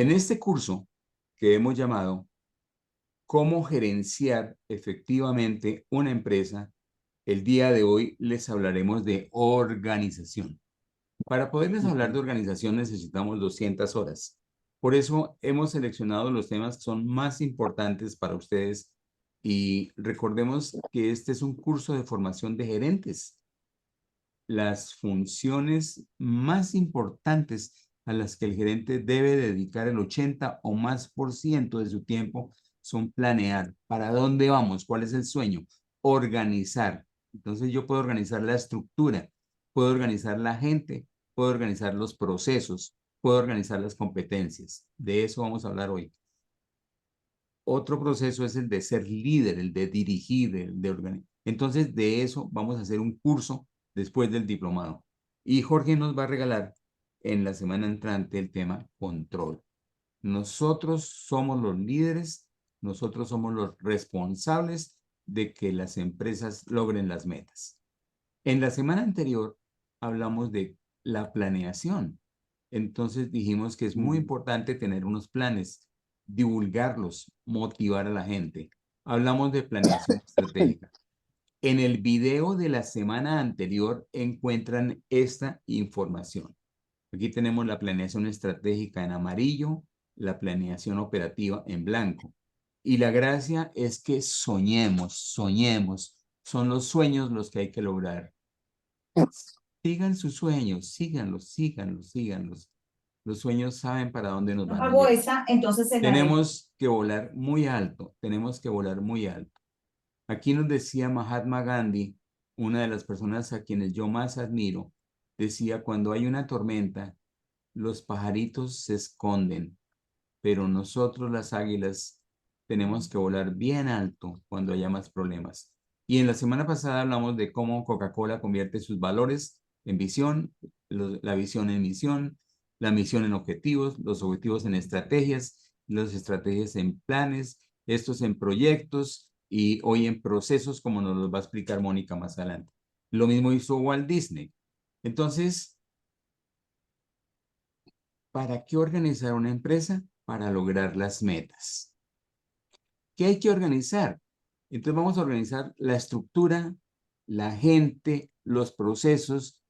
En este curso que hemos llamado ¿Cómo gerenciar efectivamente una empresa? El día de hoy les hablaremos de organización. Para poderles hablar de organización necesitamos 200 horas. Por eso hemos seleccionado los temas que son más importantes para ustedes y recordemos que este es un curso de formación de gerentes. Las funciones más importantes a las que el gerente debe dedicar el 80 o más por ciento de su tiempo son planear para dónde vamos, cuál es el sueño, organizar. Entonces yo puedo organizar la estructura, puedo organizar la gente, puedo organizar los procesos, puedo organizar las competencias. De eso vamos a hablar hoy. Otro proceso es el de ser líder, el de dirigir, el de organizar. Entonces, de eso vamos a hacer un curso después del diplomado. Y Jorge nos va a regalar en la semana entrante el tema control. Nosotros somos los líderes, nosotros somos los responsables de que las empresas logren las metas. En la semana anterior hablamos de la planeación. Entonces dijimos que es muy importante tener unos planes, divulgarlos, motivar a la gente. Hablamos de planeación estratégica. En el video de la semana anterior encuentran esta información. Aquí tenemos la planeación estratégica en amarillo, la planeación operativa en blanco. Y la gracia es que soñemos, soñemos. Son los sueños los que hay que lograr. Sigan sus sueños, síganlos, síganlos, síganlos. Los sueños saben para dónde nos No van a hago llevar. esa, entonces se la dejo. Tenemos que volar muy alto, tenemos que volar muy alto. Aquí nos decía Mahatma Gandhi, una de las personas a quienes yo más admiro, decía, cuando hay una tormenta, los pajaritos se esconden, pero nosotros las águilas tenemos que volar bien alto cuando haya más problemas. Y en la semana pasada hablamos de cómo Coca-Cola convierte sus valores en visión, la visión en misión, la misión en objetivos, los objetivos en estrategias, las estrategias en planes, estos en proyectos y hoy en procesos, como nos los va a explicar Mónica más adelante. Lo mismo hizo Walt Disney. Entonces, ¿para qué organizar una empresa? Para lograr las metas. ¿Qué hay que organizar? Entonces vamos a organizar la estructura, la gente, los procesos.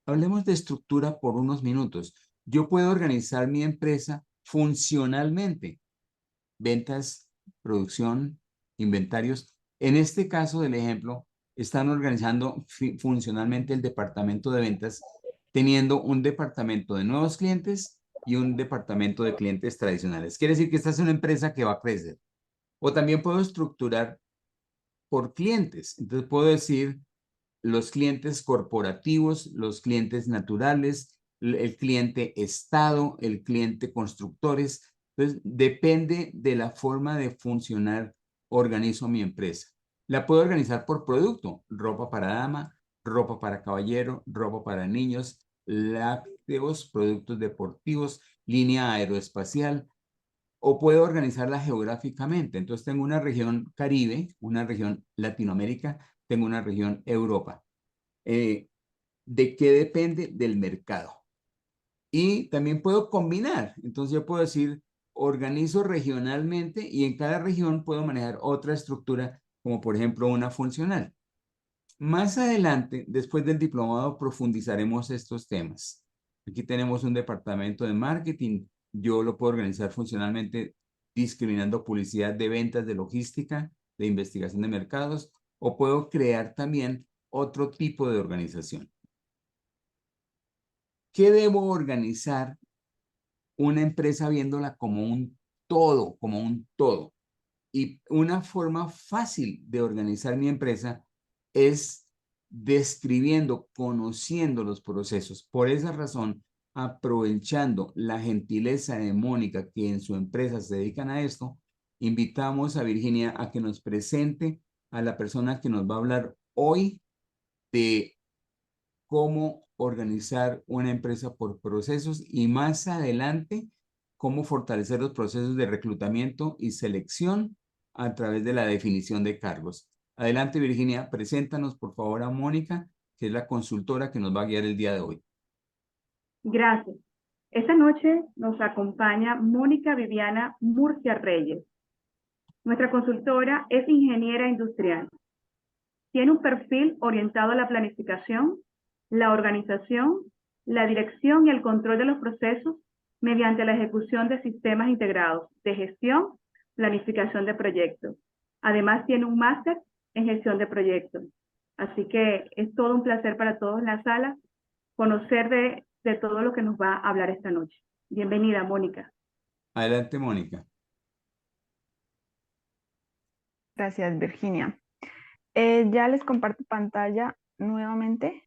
Hablemos de estructura por unos minutos. Yo puedo organizar mi empresa funcionalmente. Ventas, producción, inventarios. En este caso del ejemplo, están organizando funcionalmente el departamento de ventas, teniendo un departamento de nuevos clientes y un departamento de clientes tradicionales. Quiere decir que esta es una empresa que va a crecer. O también puedo estructurar por clientes. Entonces puedo decir los clientes corporativos, los clientes naturales, el cliente Estado, el cliente constructores. Entonces depende de la forma de funcionar, organizo mi empresa. La puedo organizar por producto, ropa para dama, ropa para caballero, ropa para niños, lácteos, productos deportivos, línea aeroespacial, o puedo organizarla geográficamente. Entonces tengo una región Caribe, una región Latinoamérica, tengo una región Europa. ¿De qué depende? Del mercado. Y también puedo combinar. Entonces yo puedo decir, organizo regionalmente y en cada región puedo manejar otra estructura, como por ejemplo una funcional. Más adelante, después del diplomado, profundizaremos estos temas. Aquí tenemos un departamento de marketing. Yo lo puedo organizar funcionalmente discriminando publicidad de ventas, de logística, de investigación de mercados, o puedo crear también otro tipo de organización. ¿Qué debo organizar una empresa viéndola como un todo, como un todo? Y una forma fácil de organizar mi empresa es describiendo, conociendo los procesos. Por esa razón, aprovechando la gentileza de Mónica, que en su empresa se dedican a esto, invitamos a Virginia a que nos presente a la persona que nos va a hablar hoy de cómo organizar una empresa por procesos y más adelante cómo fortalecer los procesos de reclutamiento y selección a través de la definición de cargos. Adelante, Virginia, preséntanos por favor a Mónica, que es la consultora que nos va a guiar el día de hoy. Gracias. Esta noche nos acompaña Mónica Viviana Murcia Reyes. Nuestra consultora es ingeniera industrial. Tiene un perfil orientado a la planificación, la organización, la dirección y el control de los procesos mediante la ejecución de sistemas integrados de gestión, planificación de proyectos. Además, tiene un máster en gestión de proyectos. Así que es todo un placer para todos en la sala conocer de todo lo que nos va a hablar esta noche. Bienvenida, Mónica. Adelante, Mónica. Gracias, Virginia. Ya les comparto pantalla nuevamente.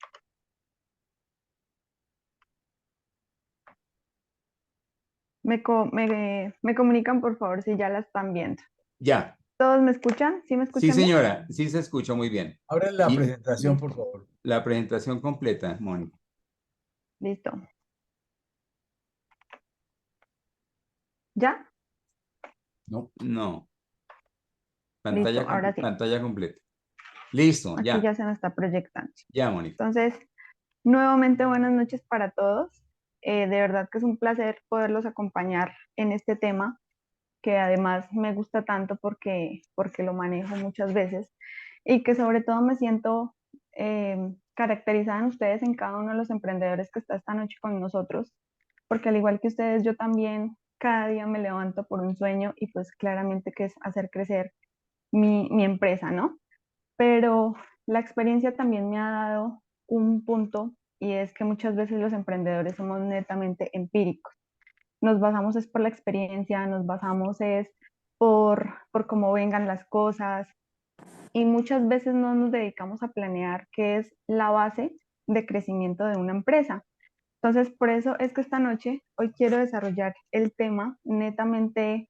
Me comunican, por favor, si ya la están viendo. Ya. ¿Todos me escuchan? ¿Sí me Sí, escuchan bien? señora. Sí se escucha muy bien. Ahora la Y presentación, por Listo. favor. la presentación completa, Mónica. Listo. ¿Ya? No. No. Listo, ahora sí. Pantalla completa. Listo, Aquí ya. ya se me está proyectando. Ya, Mónica. Entonces, nuevamente buenas noches para todos. De verdad que es un placer poderlos acompañar en este tema, que además me gusta tanto porque lo manejo muchas veces y que sobre todo me siento caracterizada en ustedes, en cada uno de los emprendedores que está esta noche con nosotros, porque al igual que ustedes, yo también cada día me levanto por un sueño y pues claramente que es hacer crecer mi empresa, ¿no? Pero la experiencia también me ha dado un punto y es que muchas veces los emprendedores somos netamente empíricos. Nos basamos es por la experiencia, nos basamos es por cómo vengan las cosas y muchas veces no nos dedicamos a planear qué es la base de crecimiento de una empresa. Entonces, por eso es que esta noche hoy quiero desarrollar el tema netamente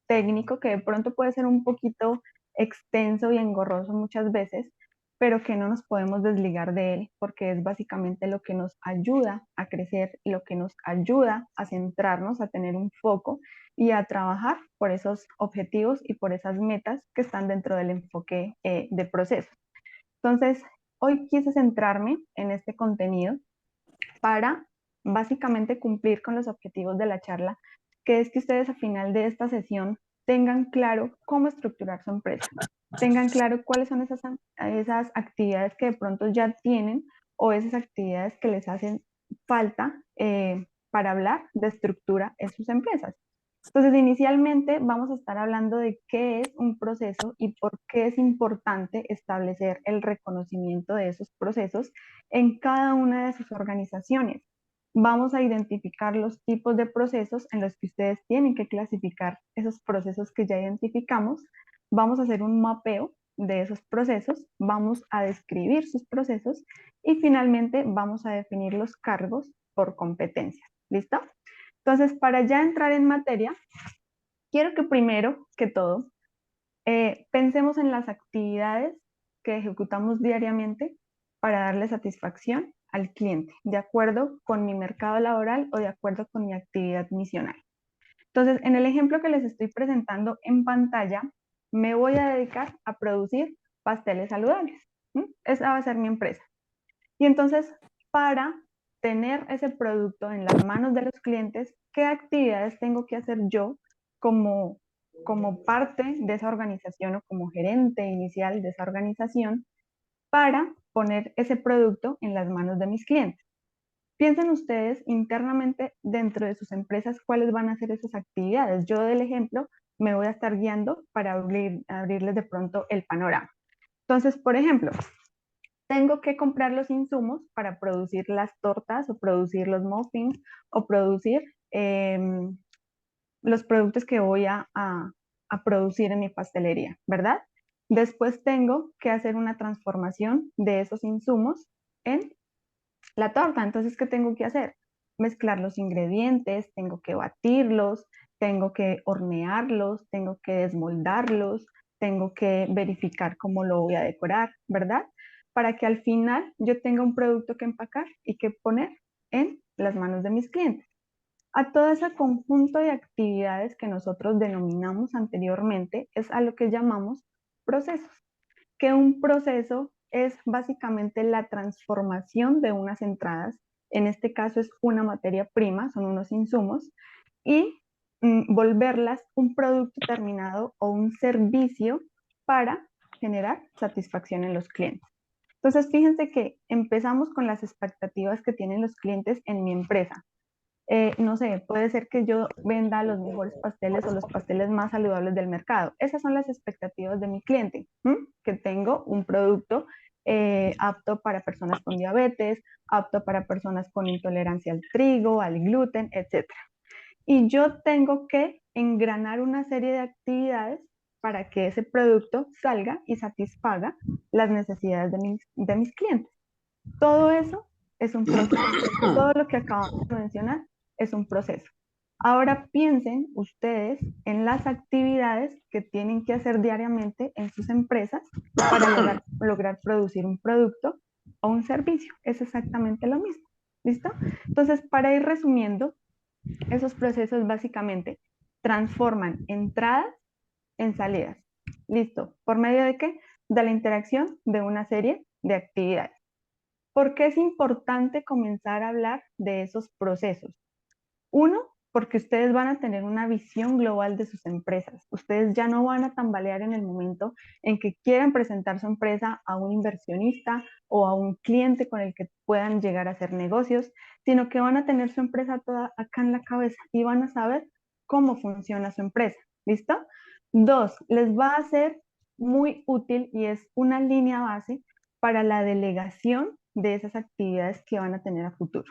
técnico, que de pronto puede ser un poquito extenso y engorroso muchas veces, pero que no nos podemos desligar de él porque es básicamente lo que nos ayuda a crecer, lo que nos ayuda a centrarnos, a tener un foco y a trabajar por esos objetivos y por esas metas que están dentro del enfoque de procesos. Entonces, hoy quise centrarme en este contenido para básicamente cumplir con los objetivos de la charla, que es que ustedes a final de esta sesión tengan claro cómo estructurar su empresa, tengan claro cuáles son esas actividades que de pronto ya tienen o esas actividades que les hacen falta para hablar de estructura en sus empresas. Entonces, inicialmente vamos a estar hablando de qué es un proceso y por qué es importante establecer el reconocimiento de esos procesos en cada una de sus organizaciones. Vamos a identificar los tipos de procesos en los que ustedes tienen que clasificar esos procesos que ya identificamos. Vamos a hacer un mapeo de esos procesos, vamos a describir sus procesos y finalmente vamos a definir los cargos por competencias. ¿Listo? Entonces, para ya entrar en materia, quiero que primero que todo pensemos en las actividades que ejecutamos diariamente para darle satisfacción al cliente, de acuerdo con mi mercado laboral o de acuerdo con mi actividad misional. Entonces, en el ejemplo que les estoy presentando en pantalla, me voy a dedicar a producir pasteles saludables. Esa va a ser mi empresa. Y entonces, para tener ese producto en las manos de los clientes, ¿qué actividades tengo que hacer yo como, como parte de esa organización o como gerente inicial de esa organización para poner ese producto en las manos de mis clientes? Piensen ustedes internamente dentro de sus empresas cuáles van a ser esas actividades. Yo del ejemplo me voy a estar guiando para abrirles de pronto el panorama. Entonces, por ejemplo, tengo que comprar los insumos para producir las tortas o producir los muffins o producir los productos que voy a producir en mi pastelería, ¿verdad? Después tengo que hacer una transformación de esos insumos en la torta. Entonces, ¿qué tengo que hacer? Mezclar los ingredientes, tengo que batirlos, tengo que hornearlos, tengo que desmoldarlos, tengo que verificar cómo lo voy a decorar, ¿verdad? Para que al final yo tenga un producto que empacar y que poner en las manos de mis clientes. A todo ese conjunto de actividades que nosotros denominamos anteriormente es a lo que llamamos procesos, que un proceso es básicamente la transformación de unas entradas en este caso es una materia prima, son unos insumos, y volverlas un producto terminado o un servicio para generar satisfacción en los clientes. Entonces, fíjense que empezamos con las expectativas que tienen los clientes en mi empresa. No sé, puede ser que yo venda los mejores pasteles o los pasteles más saludables del mercado. Esas son las expectativas de mi cliente, que tengo un producto apto para personas con diabetes, apto para personas con intolerancia al trigo, al gluten, etc. Y yo tengo que engranar una serie de actividades para que ese producto salga y satisfaga las necesidades de mis clientes. Todo eso es un proceso. Todo lo que acabamos de mencionar es un proceso. Ahora piensen ustedes en las actividades que tienen que hacer diariamente en sus empresas para lograr producir un producto o un servicio. Es exactamente lo mismo. ¿Listo? Entonces, para ir resumiendo, esos procesos básicamente transforman entradas en salidas. ¿Listo? ¿Por medio de qué? De la interacción de una serie de actividades. ¿Por qué es importante comenzar a hablar de esos procesos? Uno, porque ustedes van a tener una visión global de sus empresas. Ustedes ya no van a tambalear en el momento en que quieran presentar su empresa a un inversionista o a un cliente con el que puedan llegar a hacer negocios, sino que van a tener su empresa toda acá en la cabeza y van a saber cómo funciona su empresa. ¿Listo? Dos, les va a ser muy útil y es una línea base para la delegación de esas actividades que van a tener a futuro.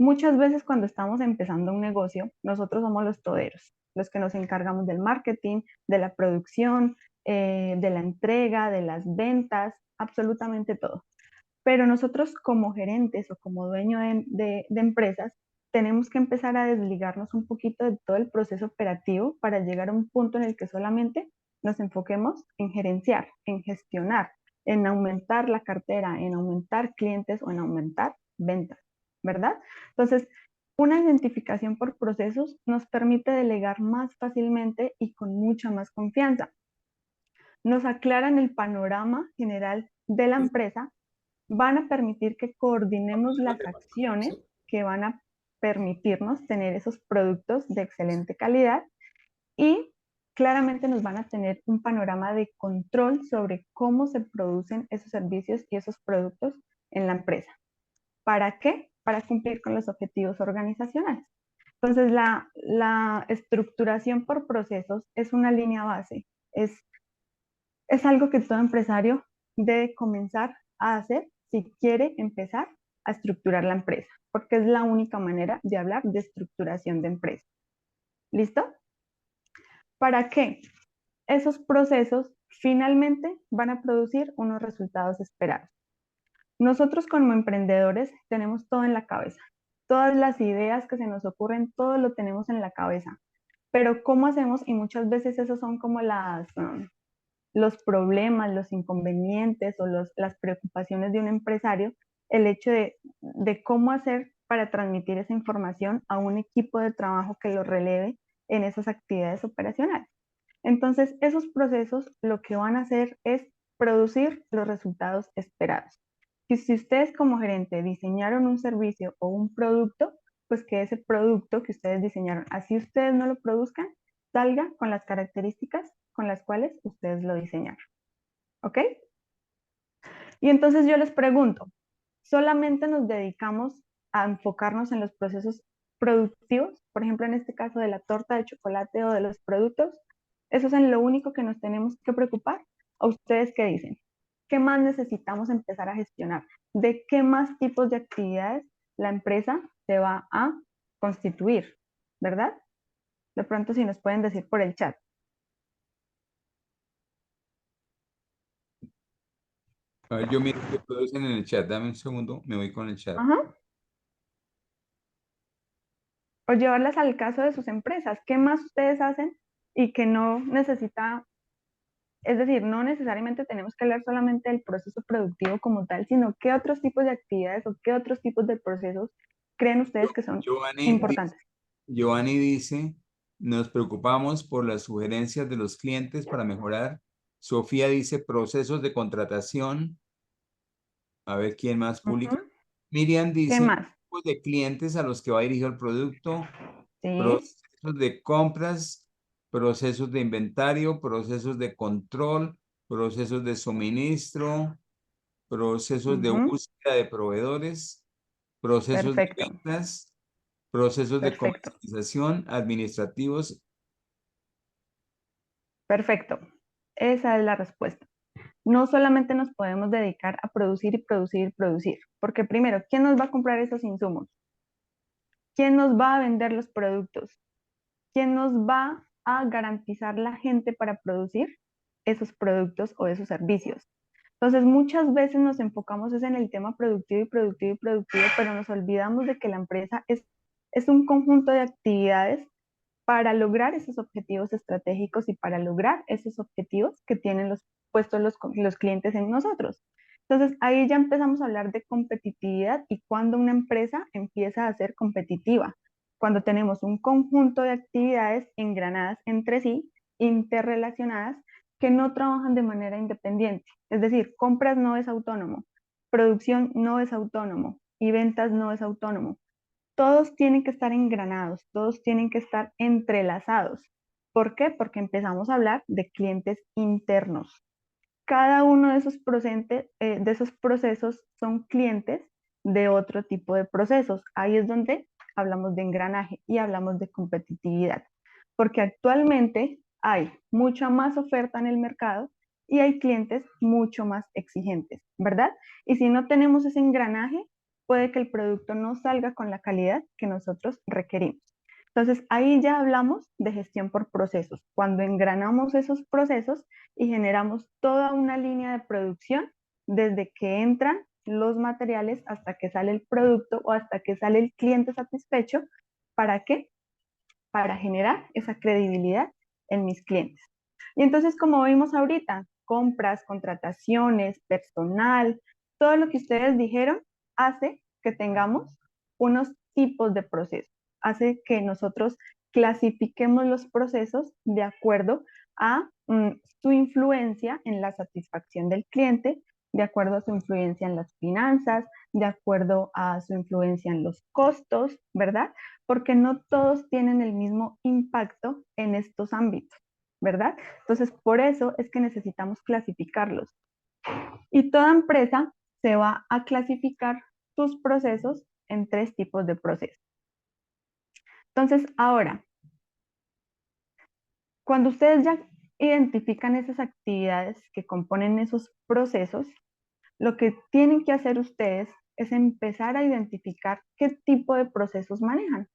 Muchas veces cuando estamos empezando un negocio, nosotros somos los toderos, los que nos encargamos del marketing, de la producción, de la entrega, de las ventas, absolutamente todo. Pero nosotros como gerentes o como dueño de empresas, tenemos que empezar a desligarnos un poquito de todo el proceso operativo para llegar a un punto en el que solamente nos enfoquemos en gerenciar, en gestionar, en aumentar la cartera, en aumentar clientes o en aumentar ventas, ¿verdad? Entonces, una identificación por procesos nos permite delegar más fácilmente y con mucha más confianza. Nos aclaran el panorama general de la empresa, van a permitir que coordinemos las acciones que van a permitirnos tener esos productos de excelente calidad y claramente nos van a tener un panorama de control sobre cómo se producen esos servicios y esos productos en la empresa. ¿Para qué? Para cumplir con los objetivos organizacionales. Entonces, la estructuración por procesos es una línea base, es algo que todo empresario debe comenzar a hacer si quiere empezar a estructurar la empresa, porque es la única manera de hablar de estructuración de empresa. ¿Listo? ¿Para qué? Esos procesos finalmente van a producir unos resultados esperados. Nosotros como emprendedores tenemos todo en la cabeza. Todas las ideas que se nos ocurren, todo lo tenemos en la cabeza. Pero ¿cómo hacemos? Y muchas veces esos son como los problemas, los inconvenientes o las preocupaciones de un empresario, el hecho de cómo hacer para transmitir esa información a un equipo de trabajo que lo releve en esas actividades operacionales. Entonces, esos procesos lo que van a hacer es producir los resultados esperados. Y si ustedes como gerente diseñaron un servicio o un producto, pues que ese producto que ustedes diseñaron, así ustedes no lo produzcan, salga con las características con las cuales ustedes lo diseñaron. ¿Ok? Y entonces yo les pregunto, ¿solamente nos dedicamos a enfocarnos en los procesos productivos? Por ejemplo, en este caso de la torta de chocolate o de los productos. ¿Eso es en lo único que nos tenemos que preocupar? ¿O ustedes qué dicen? ¿Qué más necesitamos empezar a gestionar? ¿De qué más tipos de actividades la empresa se va a constituir? ¿Verdad? De pronto si nos pueden decir por el chat. A ver, yo miro que todos en el chat. Dame un segundo, me voy con el chat. Ajá. O llevarlas al caso de sus empresas. ¿Qué más ustedes hacen y que no necesita? Es decir, no necesariamente tenemos que hablar solamente del proceso productivo como tal, sino qué otros tipos de actividades o qué otros tipos de procesos creen ustedes que son importantes. Giovanni dice, nos preocupamos por las sugerencias de los clientes para mejorar. Sofía dice, procesos de contratación. A ver quién más publica. Ujú. Miriam ¿Qué dice, más? tipos de clientes a los que va dirigido el producto, Sí. procesos de compras, procesos de inventario, procesos de control, procesos de suministro, procesos de Ujú. búsqueda de proveedores, procesos de Perfecto, ventas, procesos de perfecto, comercialización, administrativos. perfecto. Esa es la respuesta. No solamente nos podemos dedicar a producir y producir y producir, porque primero, ¿quién nos va a comprar esos insumos? ¿Quién nos va a vender los productos? ¿Quién nos va a garantizar la gente para producir esos productos o esos servicios? Entonces, muchas veces nos enfocamos es en el tema productivo y productivo y productivo, pero nos olvidamos de que la empresa es un conjunto de actividades para lograr esos objetivos estratégicos y para lograr esos objetivos que tienen puestos los clientes en nosotros. Entonces, ahí ya empezamos a hablar de competitividad y cuando una empresa empieza a ser competitiva, cuando tenemos un conjunto de actividades engranadas entre sí, interrelacionadas, que no trabajan de manera independiente. Es decir, compras no es autónomo, producción no es autónomo y ventas no es autónomo. Todos tienen que estar engranados, todos tienen que estar entrelazados. ¿Por qué? Porque empezamos a hablar de clientes internos. Cada uno de esos procesos son clientes de otro tipo de procesos. Ahí es donde hablamos de engranaje y hablamos de competitividad, porque actualmente hay mucha más oferta en el mercado y hay clientes mucho más exigentes, ¿verdad? Y si no tenemos ese engranaje, puede que el producto no salga con la calidad que nosotros requerimos. Entonces, ahí ya hablamos de gestión por procesos. Cuando engranamos esos procesos y generamos toda una línea de producción desde que entran los materiales hasta que sale el producto o hasta que sale el cliente satisfecho. ¿Para qué? Para generar esa credibilidad en mis clientes. Y entonces, como vimos ahorita, compras, contrataciones, personal, todo lo que ustedes dijeron hace que tengamos unos tipos de procesos, hace que nosotros clasifiquemos los procesos de acuerdo a su influencia en la satisfacción del cliente, de acuerdo a su influencia en las finanzas, de acuerdo a su influencia en los costos, ¿verdad? Porque no todos tienen el mismo impacto en estos ámbitos, ¿verdad? Entonces, por eso es que necesitamos clasificarlos. Y toda empresa se va a clasificar sus procesos en 3 tipos de procesos. Entonces, ahora, cuando ustedes ya identifican esas actividades que componen esos procesos, lo que tienen que hacer ustedes es empezar a identificar qué tipo de procesos manejan.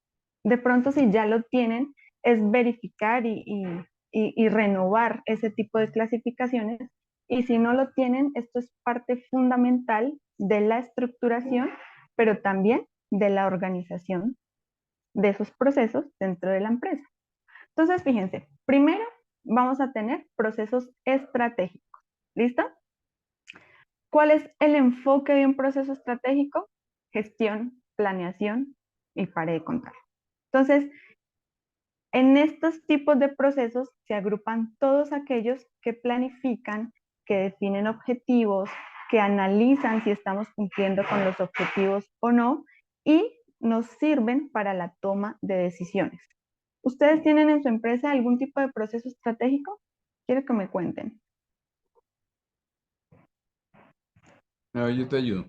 De pronto, si ya lo tienen, es verificar y renovar ese tipo de clasificaciones. Y si no lo tienen, esto es parte fundamental de la estructuración, pero también de la organización de esos procesos dentro de la empresa. Entonces, fíjense, primero vamos a tener procesos estratégicos. ¿Listo? ¿Cuál es el enfoque de un proceso estratégico? Gestión, planeación y pare de contar. Entonces, en estos tipos de procesos se agrupan todos aquellos que planifican, que definen objetivos, que analizan si estamos cumpliendo con los objetivos o no y nos sirven para la toma de decisiones. ¿Ustedes tienen en su empresa algún tipo de proceso estratégico? Quiero que me cuenten. No, yo te ayudo.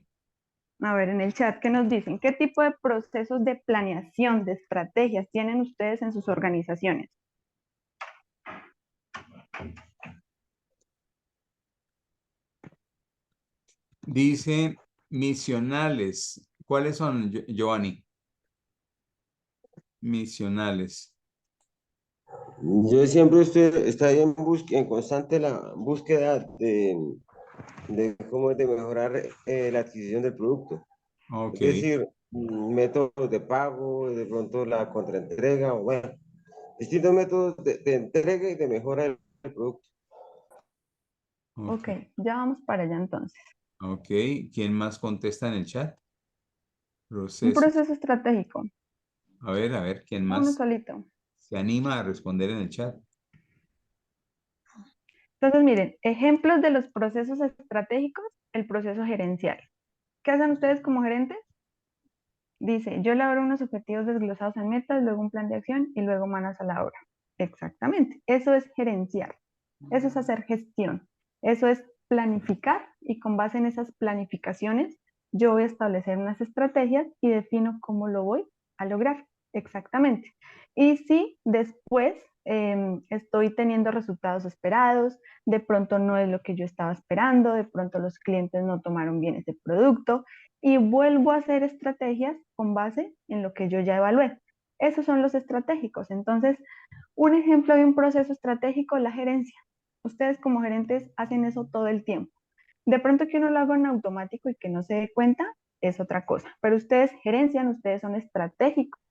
A ver, en el chat, ¿qué nos dicen? ¿Qué tipo de procesos de planeación, de estrategias tienen ustedes en sus organizaciones? Dice misionales. ¿Cuáles son, Giovanni? Misionales. Yo siempre estoy en constante la búsqueda de cómo de mejorar la adquisición del producto. Ok, Es decir, métodos de pago, de pronto la contraentrega, o bueno, distintos métodos de entrega y de mejora del producto. Ok, ok, ya vamos para allá entonces. ok. ¿Quién más contesta en el chat? Un Procesos. proceso estratégico, A ver, ¿quién uno más solito. se anima a responder en el chat? Entonces, miren, ejemplos de los procesos estratégicos, el proceso gerencial. ¿Qué hacen ustedes como gerentes? Dice, yo elaboro unos objetivos desglosados en metas, luego un plan de acción y luego manos a la obra. Exactamente. Eso es gerenciar. Eso es hacer gestión. Eso es planificar y con base en esas planificaciones yo voy a establecer unas estrategias y defino cómo lo voy a lograr. Exactamente. Y si después estoy teniendo resultados esperados, de pronto no es lo que yo estaba esperando, de pronto los clientes no tomaron bien ese producto y vuelvo a hacer estrategias con base en lo que yo ya evalué. Esos son los estratégicos. Entonces, un ejemplo de un proceso estratégico es la gerencia. Ustedes como gerentes hacen eso todo el tiempo. De pronto que uno lo haga en automático y que no se dé cuenta es otra cosa, pero ustedes gerencian, ustedes son estratégicos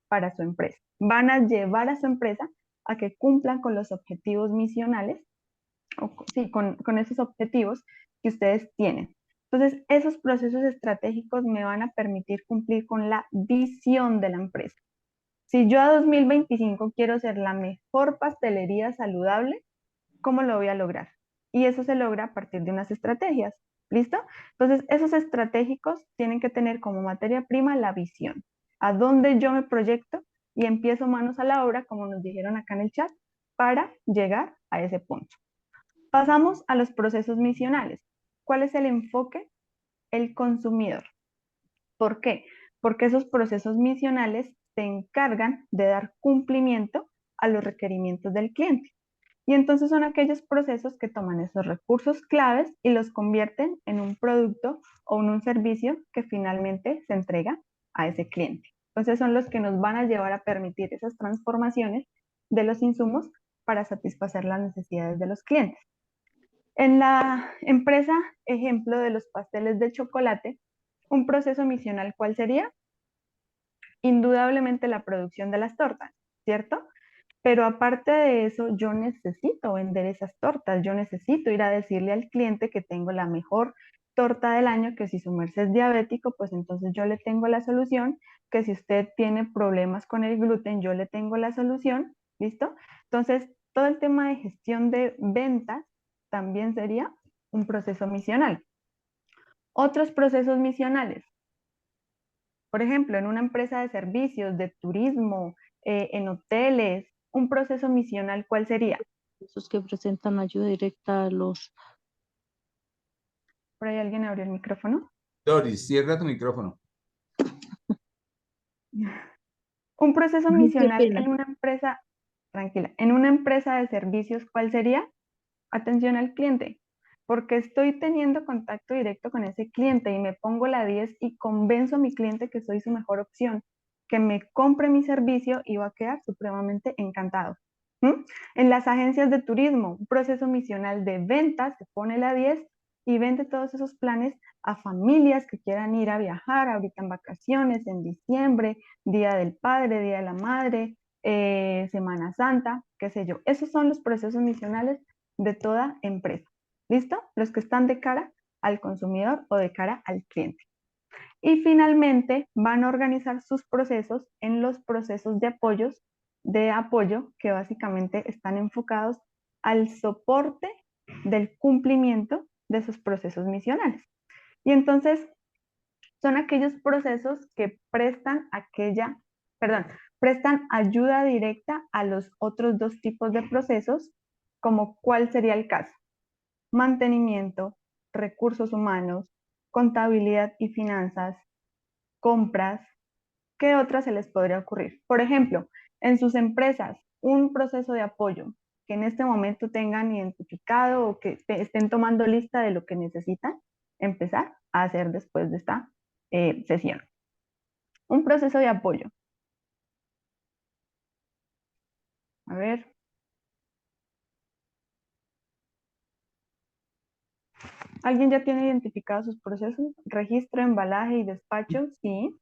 para su empresa. Van a llevar a su empresa a que cumplan con los objetivos misionales, o sí, con esos objetivos que ustedes tienen. Entonces, esos procesos estratégicos me van a permitir cumplir con la visión de la empresa. Si yo a 2025 quiero ser la mejor pastelería saludable, ¿cómo lo voy a lograr? Y eso se logra a partir de unas estrategias. ¿Listo? Entonces, esos estratégicos tienen que tener como materia prima la visión. A dónde yo me proyecto y empiezo manos a la obra, como nos dijeron acá en el chat, para llegar a ese punto. Pasamos a los procesos misionales. ¿Cuál es el enfoque? El consumidor. ¿Por qué? Porque esos procesos misionales se encargan de dar cumplimiento a los requerimientos del cliente. Y entonces son aquellos procesos que toman esos recursos claves y los convierten en un producto o en un servicio que finalmente se entrega a ese cliente. Entonces son los que nos van a llevar a permitir esas transformaciones de los insumos para satisfacer las necesidades de los clientes. En la empresa, ejemplo de los pasteles de chocolate, un proceso misional, ¿cuál sería? Indudablemente la producción de las tortas, ¿cierto? Pero aparte de eso, yo necesito vender esas tortas, yo necesito ir a decirle al cliente que tengo la mejor torta del año, que si su merced es diabético, pues entonces yo le tengo la solución, que si usted tiene problemas con el gluten, yo le tengo la solución, ¿listo? Entonces, todo el tema de gestión de ventas también sería un proceso misional. Otros procesos misionales, por ejemplo, en una empresa de servicios, de turismo, en hoteles, un proceso misional, ¿cuál sería? Esos que presentan ayuda directa a los... ¿Por ahí alguien abrió el micrófono? Doris, cierra tu micrófono. Un proceso Ay, qué misional pena. en una empresa, tranquila, en una empresa de servicios, ¿cuál sería? Atención al cliente, porque estoy teniendo contacto directo con ese cliente y me pongo la 10 y convenzo a mi cliente que soy su mejor opción, que me compre mi servicio y va a quedar supremamente encantado. ¿Mm? En las agencias de turismo, un proceso misional de ventas, se pone la 10 y vende todos esos planes a familias que quieran ir a viajar ahorita en vacaciones, en diciembre, Día del Padre, Día de la Madre, Semana Santa, qué sé yo. Esos son los procesos misionales de toda empresa. ¿Listo? Los que están de cara al consumidor o de cara al cliente. Y finalmente van a organizar sus procesos en los procesos de apoyo que básicamente están enfocados al soporte del cumplimiento de sus procesos misionales. Y entonces son aquellos procesos que prestan ayuda directa a los otros dos tipos de procesos, como cuál sería el caso: mantenimiento, recursos humanos, contabilidad y finanzas, compras. ¿Qué otras se les podría ocurrir? Por ejemplo, en sus empresas, un proceso de apoyo que en este momento tengan identificado o que estén tomando lista de lo que necesitan empezar a hacer después de esta sesión. Un proceso de apoyo. A ver. ¿Alguien ya tiene identificados sus procesos? Registro, embalaje y despacho, sí.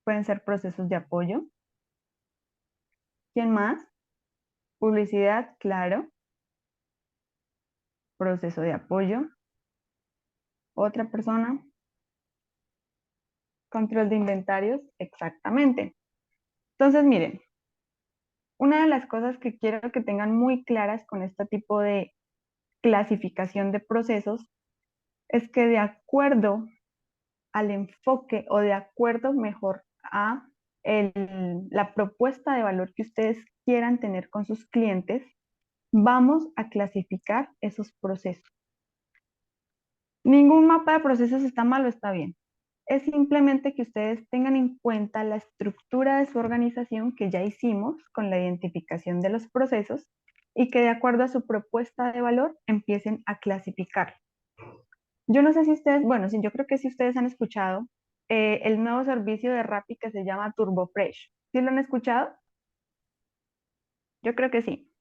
Pueden ser procesos de apoyo. ¿Quién más? Publicidad, claro. Proceso de apoyo. Otra persona. Control de inventarios, exactamente. Entonces, miren, una de las cosas que quiero que tengan muy claras con este tipo de clasificación de procesos es que de acuerdo al enfoque o de acuerdo mejor a la propuesta de valor que ustedes quieran tener con sus clientes, vamos a clasificar esos procesos. Ningún mapa de procesos está mal o está bien. Es simplemente que ustedes tengan en cuenta la estructura de su organización que ya hicimos con la identificación de los procesos y que de acuerdo a su propuesta de valor empiecen a clasificar. Yo no sé si ustedes, bueno, sí, yo creo que sí ustedes han escuchado el nuevo servicio de Rappi que se llama Turbo Fresh. ¿Sí lo han escuchado? Yo creo que sí.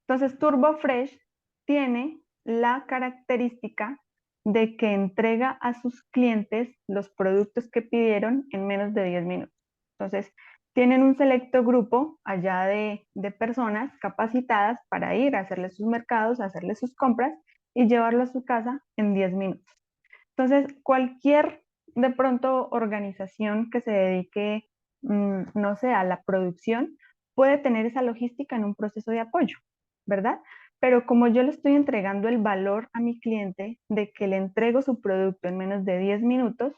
Entonces, Turbo Fresh tiene la característica de que entrega a sus clientes los productos que pidieron en menos de 10 minutos. Entonces, tienen un selecto grupo allá de personas capacitadas para ir a hacerles sus mercados, a hacerles sus compras y llevarlo a su casa en 10 minutos. Entonces, cualquier de pronto organización que se dedique, no sé, a la producción, puede tener esa logística en un proceso de apoyo, ¿verdad? Pero como yo le estoy entregando el valor a mi cliente de que le entrego su producto en menos de 10 minutos,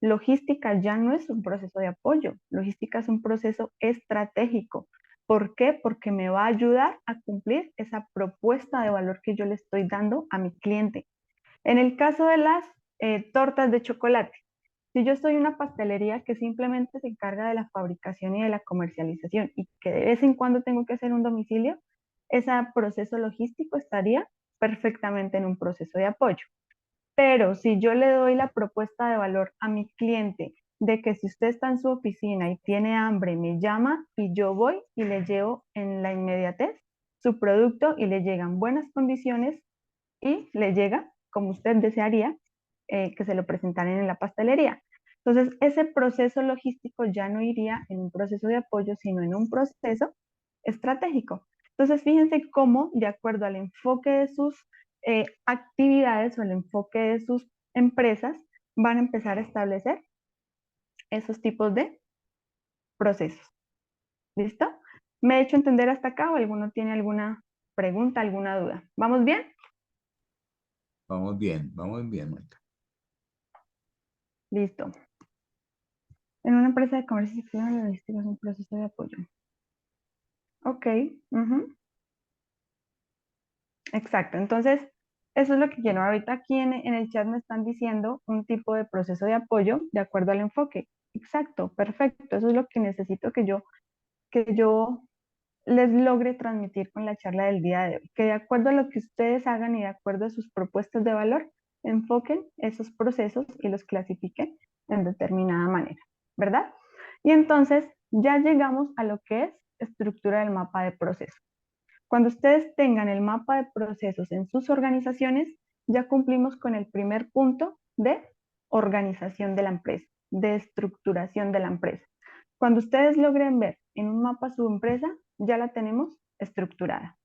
logística ya no es un proceso de apoyo, logística es un proceso estratégico. ¿Por qué? Porque me va a ayudar a cumplir esa propuesta de valor que yo le estoy dando a mi cliente. En el caso de las tortas de chocolate, si yo soy una pastelería que simplemente se encarga de la fabricación y de la comercialización y que de vez en cuando tengo que hacer un domicilio, ese proceso logístico estaría perfectamente en un proceso de apoyo. Pero si yo le doy la propuesta de valor a mi cliente de que si usted está en su oficina y tiene hambre, me llama y yo voy y le llevo en la inmediatez su producto y le llegan buenas condiciones y le llega como usted desearía que se lo presentaran en la pastelería. Entonces, ese proceso logístico ya no iría en un proceso de apoyo, sino en un proceso estratégico. Entonces, fíjense cómo, de acuerdo al enfoque de sus actividades o el enfoque de sus empresas, van a empezar a establecer esos tipos de procesos. ¿Listo? ¿Me he hecho entender hasta acá o alguno tiene alguna pregunta, alguna duda? ¿Vamos bien? Vamos bien, Mónica. Listo. En una empresa de comercio exterior, la logística es un proceso de apoyo. Ok. Exacto. Entonces, eso es lo que quiero. Ahorita aquí en el chat me están diciendo un tipo de proceso de apoyo de acuerdo al enfoque. Exacto, perfecto. Eso es lo que necesito que yo les logre transmitir con la charla del día de hoy. Que de acuerdo a lo que ustedes hagan y de acuerdo a sus propuestas de valor, enfoquen esos procesos y los clasifiquen en determinada manera, ¿verdad? Y entonces ya llegamos a lo que es estructura del mapa de procesos. Cuando ustedes tengan el mapa de procesos en sus organizaciones, ya cumplimos con el primer punto de organización de la empresa, de estructuración de la empresa. Cuando ustedes logren ver en un mapa su empresa, ya la tenemos estructurada.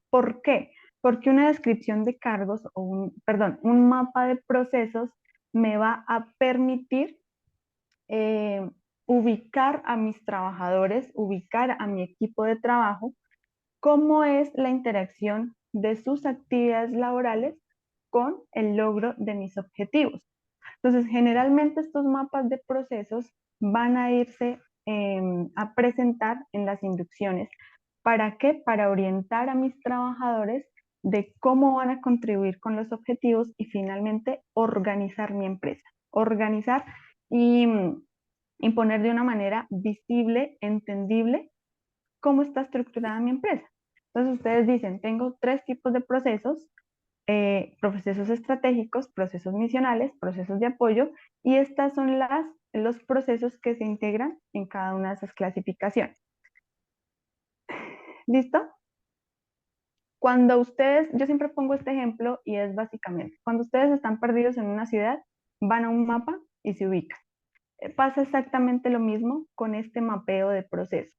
¿Por qué? Porque una descripción de cargos o un mapa de procesos me va a permitir ubicar a mis trabajadores, ubicar a mi equipo de trabajo, cómo es la interacción de sus actividades laborales con el logro de mis objetivos. Entonces, generalmente estos mapas de procesos van a irse a presentar en las inducciones. ¿Para qué? Para orientar a mis trabajadores de cómo van a contribuir con los objetivos y finalmente organizar mi empresa. Organizar y imponer de una manera visible, entendible, cómo está estructurada mi empresa. Entonces ustedes dicen, tengo 3 tipos de procesos, procesos estratégicos, procesos misionales, procesos de apoyo, y estas son los procesos que se integran en cada una de esas clasificaciones. ¿Listo? Cuando ustedes, yo siempre pongo este ejemplo y es básicamente, cuando ustedes están perdidos en una ciudad, van a un mapa y se ubican. Pasa exactamente lo mismo con este mapeo de procesos.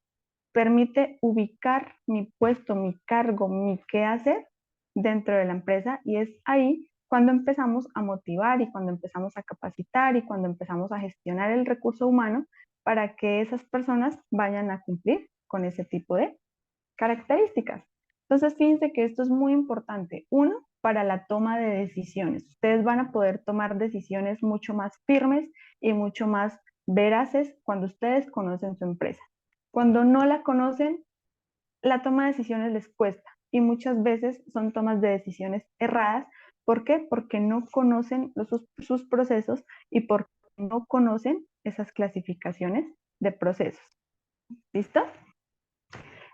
Permite ubicar mi puesto, mi cargo, mi qué hacer dentro de la empresa y es ahí cuando empezamos a motivar y cuando empezamos a capacitar y cuando empezamos a gestionar el recurso humano para que esas personas vayan a cumplir con ese tipo de características. Entonces, fíjense que esto es muy importante. Uno, para la toma de decisiones. Ustedes van a poder tomar decisiones mucho más firmes y mucho más veraces cuando ustedes conocen su empresa. Cuando no la conocen, la toma de decisiones les cuesta y muchas veces son tomas de decisiones erradas. ¿Por qué? Porque no conocen sus procesos y porque no conocen esas clasificaciones de procesos. ¿Listo?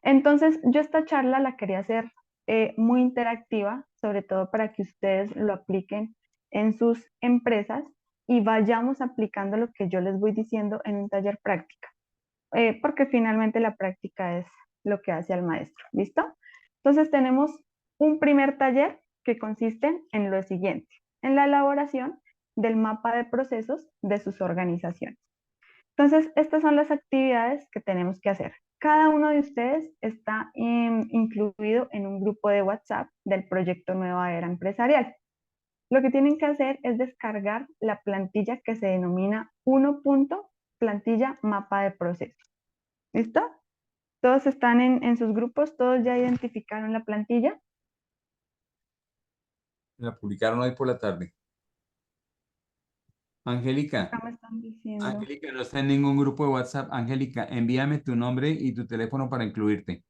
Entonces, yo esta charla la quería hacer muy interactiva, sobre todo para que ustedes lo apliquen en sus empresas y vayamos aplicando lo que yo les voy diciendo en un taller práctica, porque finalmente la práctica es lo que hace al maestro. ¿Listo? Entonces, tenemos un primer taller que consiste en lo siguiente, en la elaboración del mapa de procesos de sus organizaciones. Entonces, estas son las actividades que tenemos que hacer. Cada uno de ustedes está incluido en un grupo de WhatsApp del proyecto Nueva Era Empresarial. Lo que tienen que hacer es descargar la plantilla que se denomina 1. Plantilla mapa de procesos. ¿Listo? Todos están en sus grupos, todos ya identificaron la plantilla. La publicaron hoy por la tarde. Angélica, Acá me están diciendo. Angélica no está en ningún grupo de WhatsApp. Angélica, envíame tu nombre y tu teléfono para incluirte.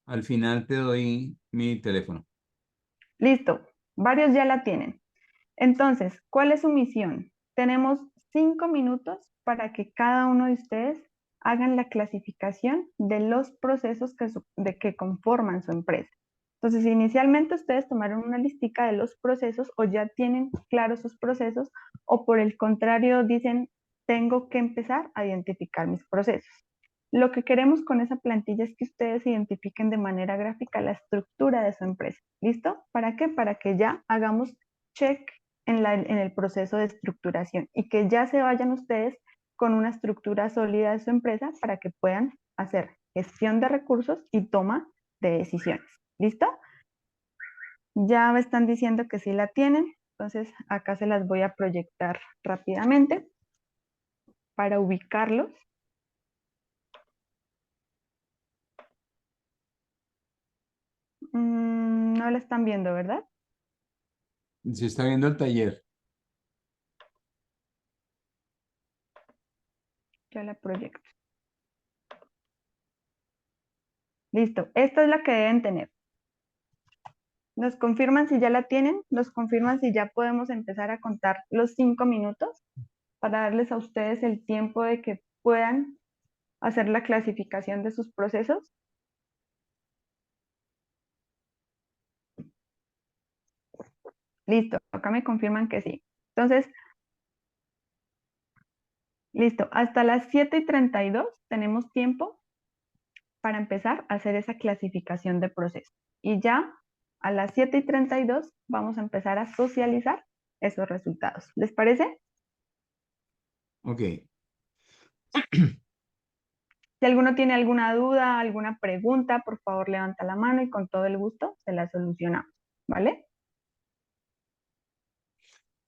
Al final te doy mi teléfono. Listo, varios ya la tienen. Entonces, ¿cuál es su misión? Tenemos 5 minutos para que cada uno de ustedes hagan la clasificación de los procesos que conforman su empresa. Entonces, inicialmente ustedes tomaron una listica de los procesos o ya tienen claros sus procesos o por el contrario dicen, tengo que empezar a identificar mis procesos. Lo que queremos con esa plantilla es que ustedes identifiquen de manera gráfica la estructura de su empresa. ¿Listo? ¿Para qué? Para que ya hagamos check en el proceso de estructuración y que ya se vayan ustedes con una estructura sólida de su empresa para que puedan hacer gestión de recursos y toma de decisiones. ¿Listo? Ya me están diciendo que sí la tienen, entonces acá se las voy a proyectar rápidamente para ubicarlos. No la están viendo, ¿verdad? Se está viendo el taller. Ya la proyecto. Listo, esta es la que deben tener. Nos confirman si ya la tienen, nos confirman si ya podemos empezar a contar los 5 minutos para darles a ustedes el tiempo de que puedan hacer la clasificación de sus procesos. Listo, acá me confirman que sí. Entonces, listo, hasta las 7:32 tenemos tiempo para empezar a hacer esa clasificación de procesos. Y ya a las 7:32 vamos a empezar a socializar esos resultados. ¿Les parece? Ok. Si alguno tiene alguna duda, alguna pregunta, por favor levanta la mano y con todo el gusto se la solucionamos, ¿vale?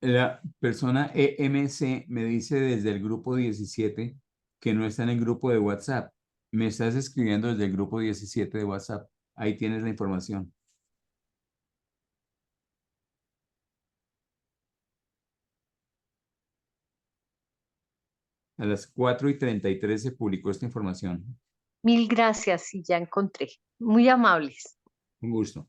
La persona EMC me dice desde el grupo 17 que no está en el grupo de WhatsApp. Me estás escribiendo desde el grupo 17 de WhatsApp. Ahí tienes la información. A las 4:33 se publicó esta información. Mil gracias, y ya encontré. Muy amables. Un gusto.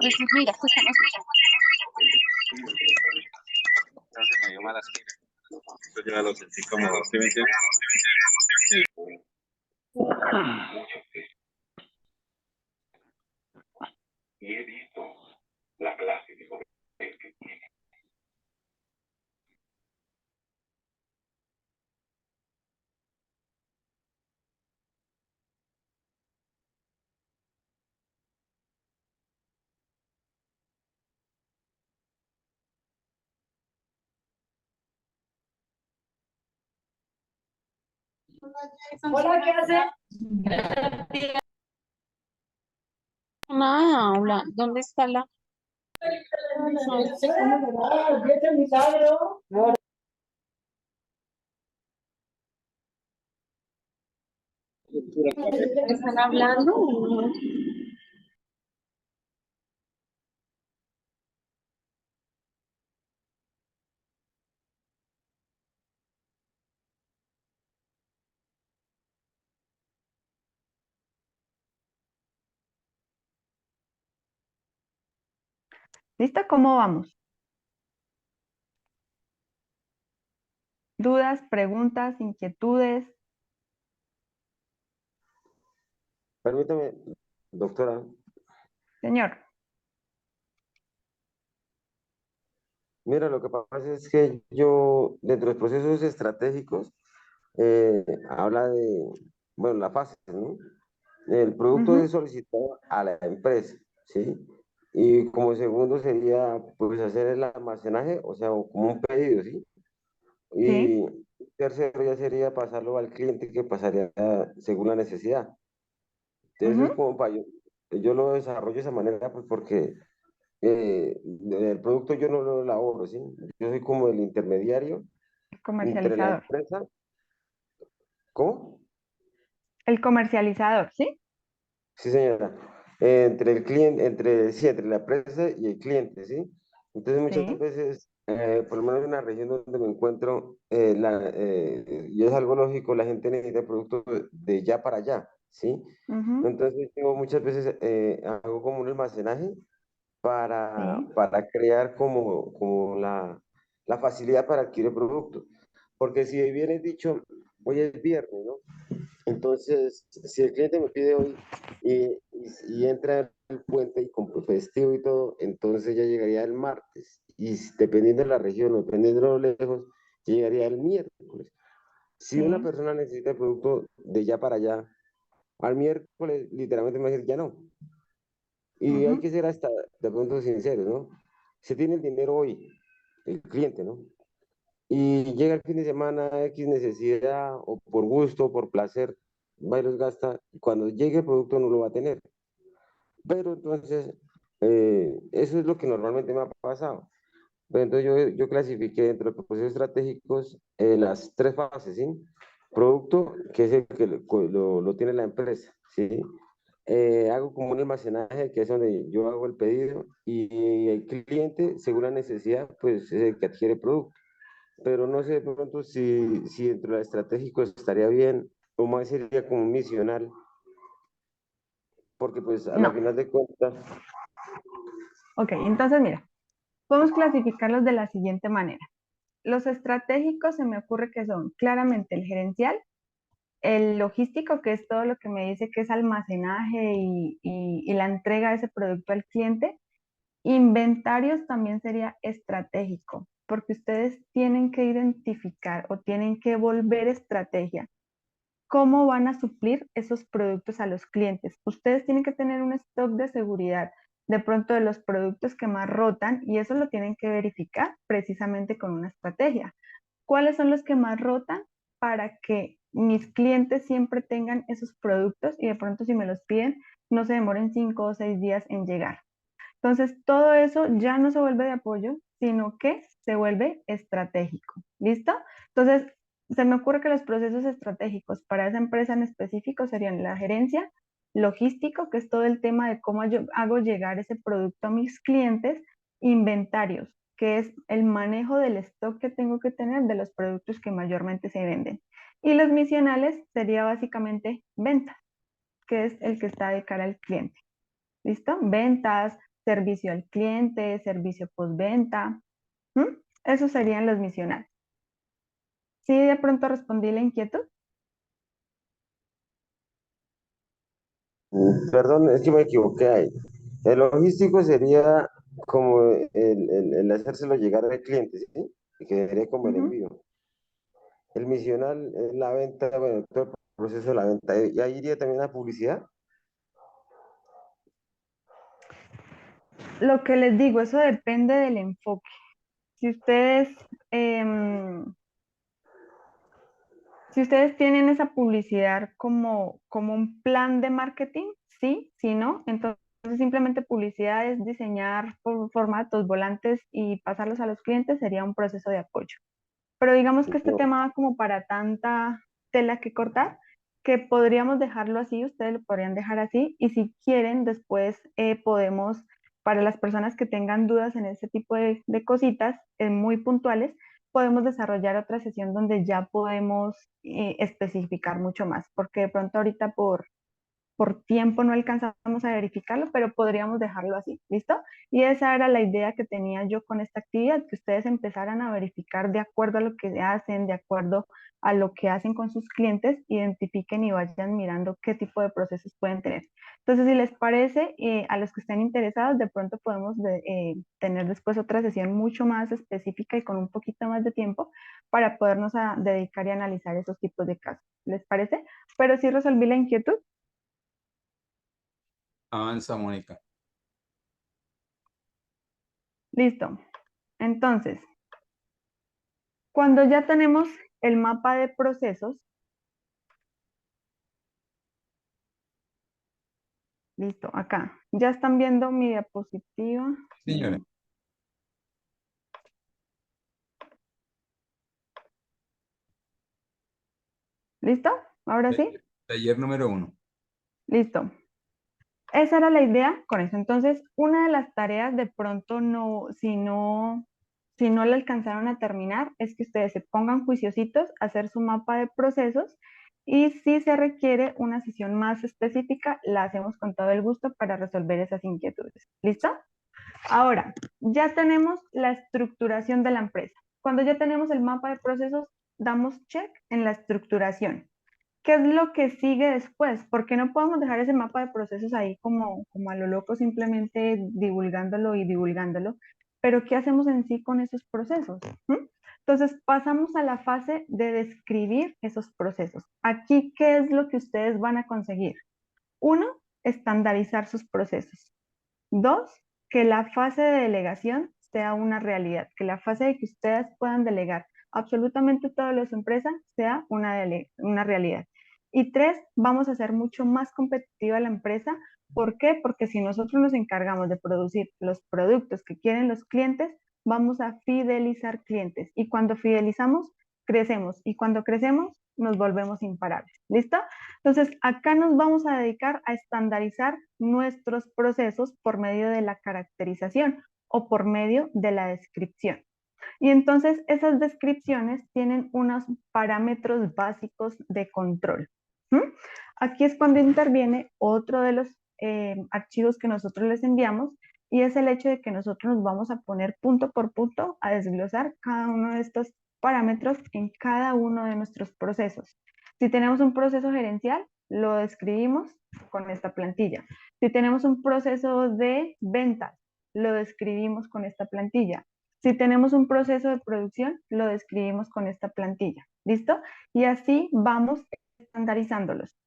Mira, justo Entonces me dio malas pilas. Eso yo ya lo sentí como, ¿sí me entiendes? Y he visto la clase de joven que tiene. Hola, ¿qué hace? Una aula. ¿Dónde está la? ¿Están hablando? ¿Listo? ¿Cómo vamos? ¿Dudas, preguntas, inquietudes? Permítame, doctora. Señor. Mira, lo que pasa es que yo, dentro de los procesos estratégicos, habla de, bueno, la fase, ¿no? El producto Ujú. es solicitado a la empresa, ¿sí? Y como segundo sería, pues, hacer el almacenaje, o sea, como un pedido, ¿sí? Sí. Y tercero ya sería pasarlo al cliente que pasaría según la necesidad. Entonces es Ujú. como para yo lo desarrollo de esa manera, pues porque el producto yo no lo elaboro, ¿sí? Yo soy como el intermediario El entre la comercializador. empresa. ¿Cómo? El comercializador, ¿sí? Sí, señora. Entre el cliente, sí, entre la empresa y el cliente, ¿sí? Entonces muchas Sí. veces, por lo menos en la región donde me encuentro, y es algo lógico, la gente necesita productos de ya para allá, ¿sí? Ujú. Entonces yo muchas veces hago como un almacenaje Sí. para crear como la facilidad para adquirir el producto. Porque si bien es dicho, hoy es viernes, ¿no? Entonces, si el cliente me pide hoy y entra el puente y con festivo y todo, entonces ya llegaría el martes. Y dependiendo de la región o dependiendo de lo lejos, llegaría el miércoles. Si una Sí. persona necesita el producto de ya para allá, al miércoles literalmente me va a decir ya no. Y hay Ujú. que ser hasta de pronto sinceros, ¿no? Se tiene el dinero hoy, el cliente, ¿no? Y llega el fin de semana, X necesidad, o por gusto, o por placer, va y los gasta, y cuando llegue el producto no lo va a tener. Pero entonces, eso es lo que normalmente me ha pasado. Pero entonces yo clasifiqué dentro de los procesos estratégicos las tres fases, ¿sí? Producto, que es el que lo tiene la empresa, ¿sí? Hago como un almacenaje, que es donde yo hago el pedido, y el cliente, según la necesidad, pues es el que adquiere el producto. Pero no sé de pronto si dentro de lo estratégico estaría bien, o más sería como misional, porque pues a la No. final de cuentas, Ok, entonces mira, podemos clasificarlos de la siguiente manera. Los estratégicos se me ocurre que son claramente el gerencial, el logístico, que es todo lo que me dice que es almacenaje y la entrega de ese producto al cliente. Inventarios también sería estratégico, porque ustedes tienen que identificar o tienen que volver estrategia cómo van a suplir esos productos a los clientes. Ustedes tienen que tener un stock de seguridad de pronto de los productos que más rotan y eso lo tienen que verificar precisamente con una estrategia. ¿Cuáles son los que más rotan para que mis clientes siempre tengan esos productos y de pronto si me los piden no se demoren 5 o 6 días en llegar? Entonces, todo eso ya no se vuelve de apoyo, sino que se vuelve estratégico. ¿Listo? Entonces, se me ocurre que los procesos estratégicos para esa empresa en específico serían la gerencia, logístico, que es todo el tema de cómo yo hago llegar ese producto a mis clientes, inventarios, que es el manejo del stock que tengo que tener de los productos que mayormente se venden. Y los misionales sería básicamente ventas, que es el que está de cara al cliente. ¿Listo? Ventas, servicio al cliente, servicio postventa. Esos serían los misionales. ¿Sí de pronto respondí la inquietud? Perdón, es que me equivoqué ahí. El logístico sería como el hacérselo llegar al cliente, ¿sí? Y que sería como el Ujú. envío. El misional es la venta, bueno, todo el proceso de la venta. ¿Y ahí iría también la publicidad? Lo que les digo, eso depende del enfoque. Si ustedes, em, si ustedes tienen esa publicidad como un plan de marketing, sí, si no, entonces simplemente publicidad es diseñar formatos, volantes y pasarlos a los clientes, sería un proceso de apoyo. Pero digamos que este No. tema va como para tanta tela que cortar, que podríamos dejarlo así, ustedes lo podrían dejar así, y si quieren, después podemos, para las personas que tengan dudas en ese tipo de cositas muy puntuales, podemos desarrollar otra sesión donde ya podemos especificar mucho más, porque de pronto ahorita por tiempo no alcanzamos a verificarlo, pero podríamos dejarlo así, ¿listo? Y esa era la idea que tenía yo con esta actividad, que ustedes empezaran a verificar de acuerdo a lo que hacen, de acuerdo a lo que hacen con sus clientes, identifiquen y vayan mirando qué tipo de procesos pueden tener. Entonces, si les parece, a los que estén interesados, de pronto podemos tener después otra sesión mucho más específica y con un poquito más de tiempo para podernos a dedicar y analizar esos tipos de casos. ¿Les parece? Pero sí resolví la inquietud. Avanza, Mónica. Listo. Entonces, cuando ya tenemos el mapa de procesos, listo, acá. Ya están viendo mi diapositiva. Señora. ¿Listo? Ahora sí. Taller número 1. Listo. Esa era la idea con eso. Entonces, una de las tareas de pronto no, si no le alcanzaron a terminar, es que ustedes se pongan juiciositos a hacer su mapa de procesos y si se requiere una sesión más específica, la hacemos con todo el gusto para resolver esas inquietudes. ¿Listo? Ahora, ya tenemos la estructuración de la empresa. Cuando ya tenemos el mapa de procesos, damos check en la estructuración. ¿Qué es lo que sigue después? Porque no podemos dejar ese mapa de procesos ahí como a lo loco, simplemente divulgándolo y divulgándolo. Pero ¿qué hacemos en sí con esos procesos? Entonces, pasamos a la fase de describir esos procesos. Aquí, ¿qué es lo que ustedes van a conseguir? Uno, estandarizar sus procesos. Dos, que la fase de delegación sea una realidad, que la fase de que ustedes puedan delegar absolutamente todo lo de su empresa sea una realidad. Y tres, vamos a hacer mucho más competitiva la empresa. ¿Por qué? Porque si nosotros nos encargamos de producir los productos que quieren los clientes, vamos a fidelizar clientes. Y cuando fidelizamos, crecemos. Y cuando crecemos, nos volvemos imparables. ¿Listo? Entonces, acá nos vamos a dedicar a estandarizar nuestros procesos por medio de la caracterización o por medio de la descripción. Y entonces esas descripciones tienen unos parámetros básicos de control. Aquí es cuando interviene otro de los archivos que nosotros les enviamos y es el hecho de que nosotros nos vamos a poner punto por punto a desglosar cada uno de estos parámetros en cada uno de nuestros procesos. Si tenemos un proceso gerencial, lo describimos con esta plantilla. Si tenemos un proceso de ventas, lo describimos con esta plantilla. Si tenemos un proceso de producción, lo describimos con esta plantilla. ¿Listo? Y así vamos estandarizándolos.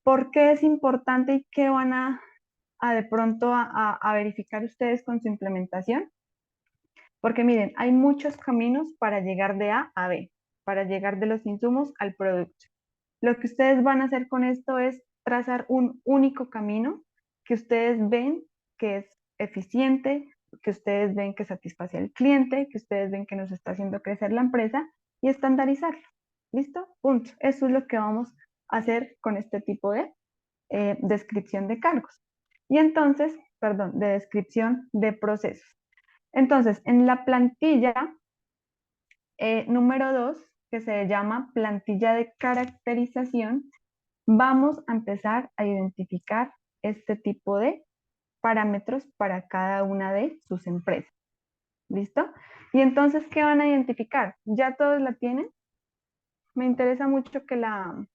¿Por qué es importante y qué van a de pronto a verificar ustedes con su implementación? Porque miren, hay muchos caminos para llegar de A a B, para llegar de los insumos al producto. Lo que ustedes van a hacer con esto es trazar un único camino que ustedes ven que es eficiente, que ustedes ven que satisface al cliente, que ustedes ven que nos está haciendo crecer la empresa y estandarizarlo. ¿Listo? Punto. Eso es lo que vamos a hacer con este tipo de descripción de cargos. Y entonces, perdón, de descripción de procesos. Entonces, en la plantilla número 2, que se llama plantilla de caracterización, vamos a empezar a identificar este tipo de parámetros para cada una de sus empresas. ¿Listo? Y entonces, ¿qué van a identificar? ¿Ya todos la tienen? Me interesa mucho que la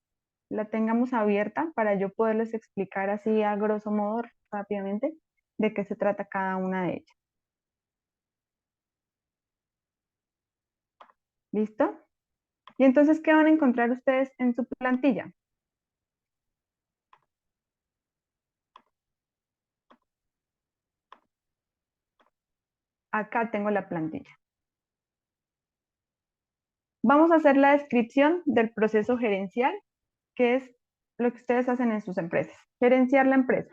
tengamos abierta para yo poderles explicar así a grosso modo, rápidamente, de qué se trata cada una de ellas. ¿Listo? Y entonces, ¿qué van a encontrar ustedes en su plantilla? Acá tengo la plantilla. Vamos a hacer la descripción del proceso gerencial, que es lo que ustedes hacen en sus empresas. Gerenciar la empresa.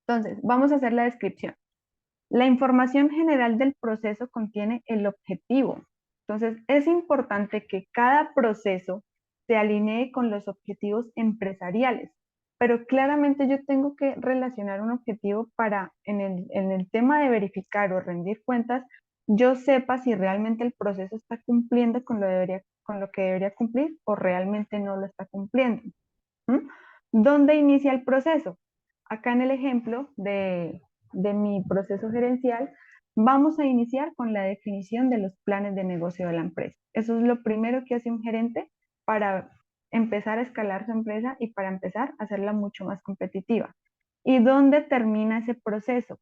Entonces, vamos a hacer la descripción. La información general del proceso contiene el objetivo. Entonces, es importante que cada proceso se alinee con los objetivos empresariales, pero claramente yo tengo que relacionar un objetivo para, en el tema de verificar o rendir cuentas, yo sepa si realmente el proceso está cumpliendo con lo que debería cumplir o realmente no lo está cumpliendo. ¿Mm? ¿Dónde inicia el proceso? Acá en el ejemplo de mi proceso gerencial, vamos a iniciar con la definición de los planes de negocio de la empresa. Eso es lo primero que hace un gerente para empezar a escalar su empresa y para empezar a hacerla mucho más competitiva. ¿Y dónde termina ese proceso?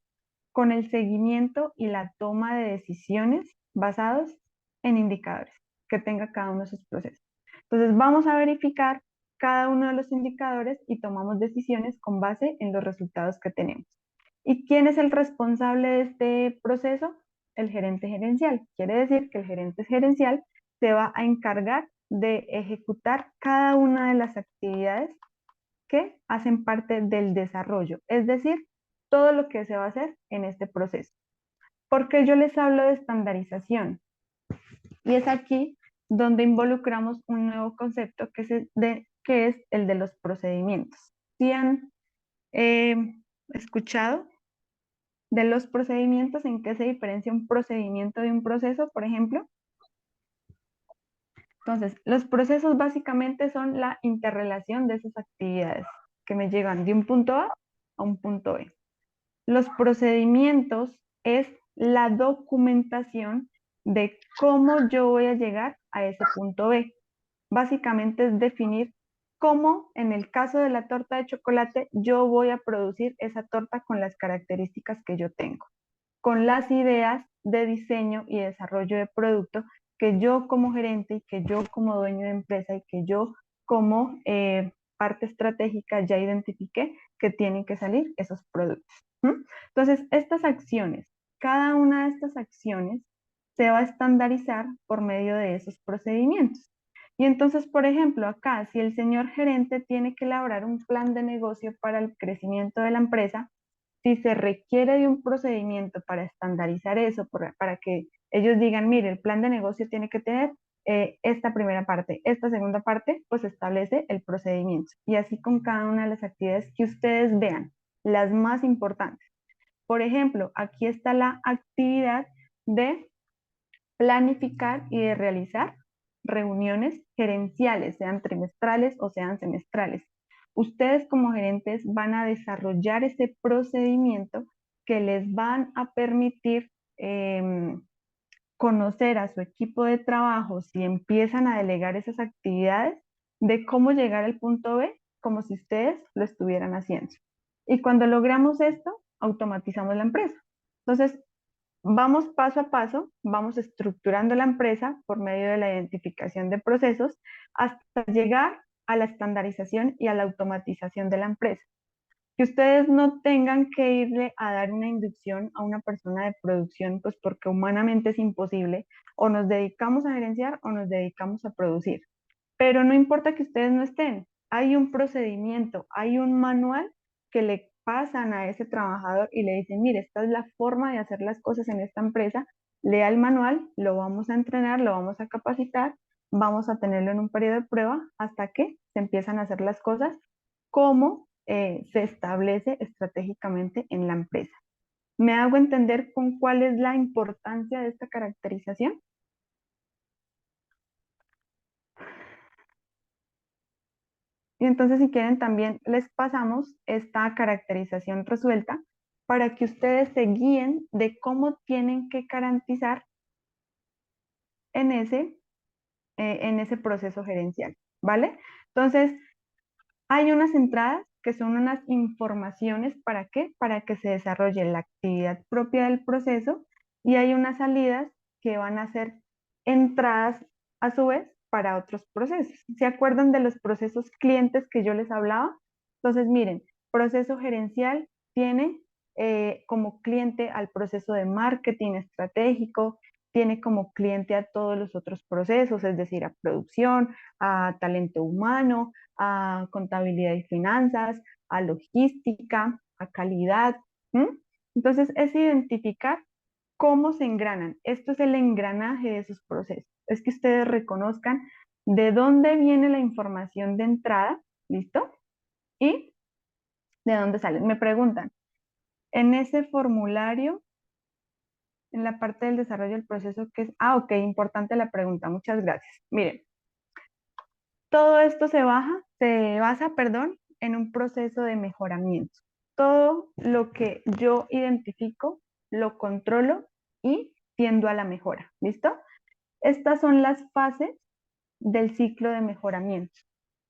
Con el seguimiento y la toma de decisiones basados en indicadores que tenga cada uno de sus procesos. Entonces vamos a verificar cada uno de los indicadores y tomamos decisiones con base en los resultados que tenemos. ¿Y quién es el responsable de este proceso? El gerente gerencial. Quiere decir que el gerente gerencial se va a encargar de ejecutar cada una de las actividades que hacen parte del desarrollo, es decir, todo lo que se va a hacer en este proceso. ¿Por qué yo les hablo de estandarización? Y es aquí donde involucramos un nuevo concepto que es el de los procedimientos. ¿Sí han escuchado de los procedimientos? ¿En qué se diferencia un procedimiento de un proceso, por ejemplo? Entonces, los procesos básicamente son la interrelación de esas actividades que me llevan de un punto A a un punto B. Los procedimientos es la documentación de cómo yo voy a llegar a ese punto B. Básicamente es definir cómo, en el caso de la torta de chocolate, yo voy a producir esa torta con las características que yo tengo, con las ideas de diseño y desarrollo de producto que yo como gerente y que yo como dueño de empresa y que yo como parte estratégica ya identifiqué que tienen que salir esos productos. ¿Mm? Entonces, estas acciones, cada una de estas acciones se va a estandarizar por medio de esos procedimientos. Y entonces, por ejemplo, acá, si el señor gerente tiene que elaborar un plan de negocio para el crecimiento de la empresa, si se requiere de un procedimiento para estandarizar eso, para que ellos digan, mire, el plan de negocio tiene que tener esta primera parte, esta segunda parte, pues establece el procedimiento. Y así con cada una de las actividades que ustedes vean, las más importantes. Por ejemplo, aquí está la actividad de planificar y de realizar reuniones gerenciales, sean trimestrales o sean semestrales. Ustedes como gerentes van a desarrollar ese procedimiento que les van a permitir conocer a su equipo de trabajo si empiezan a delegar esas actividades de cómo llegar al punto B como si ustedes lo estuvieran haciendo. Y cuando logramos esto, automatizamos la empresa. Entonces, vamos paso a paso, vamos estructurando la empresa por medio de la identificación de procesos hasta llegar a la estandarización y a la automatización de la empresa. Que ustedes no tengan que irle a dar una inducción a una persona de producción, pues porque humanamente es imposible, o nos dedicamos a gerenciar o nos dedicamos a producir. Pero no importa que ustedes no estén, hay un procedimiento, hay un manual que le pasan a ese trabajador y le dicen, mire, esta es la forma de hacer las cosas en esta empresa, lea el manual, lo vamos a entrenar, lo vamos a capacitar, vamos a tenerlo en un periodo de prueba hasta que se empiezan a hacer las cosas como se establece estratégicamente en la empresa. ¿Me hago entender con cuál es la importancia de esta caracterización? Y entonces, si quieren, también les pasamos esta caracterización resuelta para que ustedes se guíen de cómo tienen que garantizar en ese proceso gerencial, ¿vale? Entonces, hay unas entradas que son unas informaciones, ¿para qué? Para que se desarrolle la actividad propia del proceso, y hay unas salidas que van a ser entradas a su vez para otros procesos. ¿Se acuerdan de los procesos clientes que yo les hablaba? Entonces, miren, proceso gerencial tiene como cliente al proceso de marketing estratégico, tiene como cliente a todos los otros procesos, es decir, a producción, a talento humano, a contabilidad y finanzas, a logística, a calidad. ¿M? Entonces, es identificar cómo se engranan. Esto es el engranaje de esos procesos. Es que ustedes reconozcan de dónde viene la información de entrada, ¿listo? Y de dónde salen. Me preguntan, en ese formulario, en la parte del desarrollo del proceso, que es, ok, importante la pregunta, muchas gracias. Miren, todo esto se basa, en un proceso de mejoramiento. Todo lo que yo identifico, lo controlo y tiendo a la mejora. ¿Listo? Estas son las fases del ciclo de mejoramiento.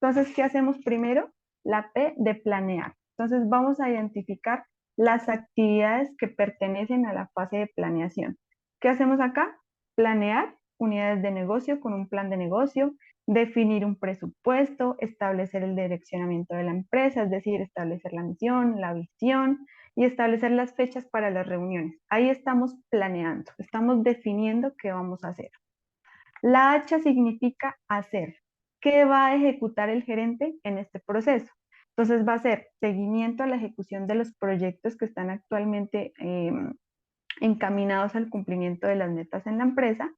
Entonces, ¿qué hacemos primero? La P de planear. Entonces, vamos a identificar las actividades que pertenecen a la fase de planeación. ¿Qué hacemos acá? Planear unidades de negocio con un plan de negocio, definir un presupuesto, establecer el direccionamiento de la empresa, es decir, establecer la misión, la visión y establecer las fechas para las reuniones. Ahí estamos planeando, estamos definiendo qué vamos a hacer. La H significa hacer. ¿Qué va a ejecutar el gerente en este proceso? Entonces va a ser seguimiento a la ejecución de los proyectos que están actualmente encaminados al cumplimiento de las metas en la empresa,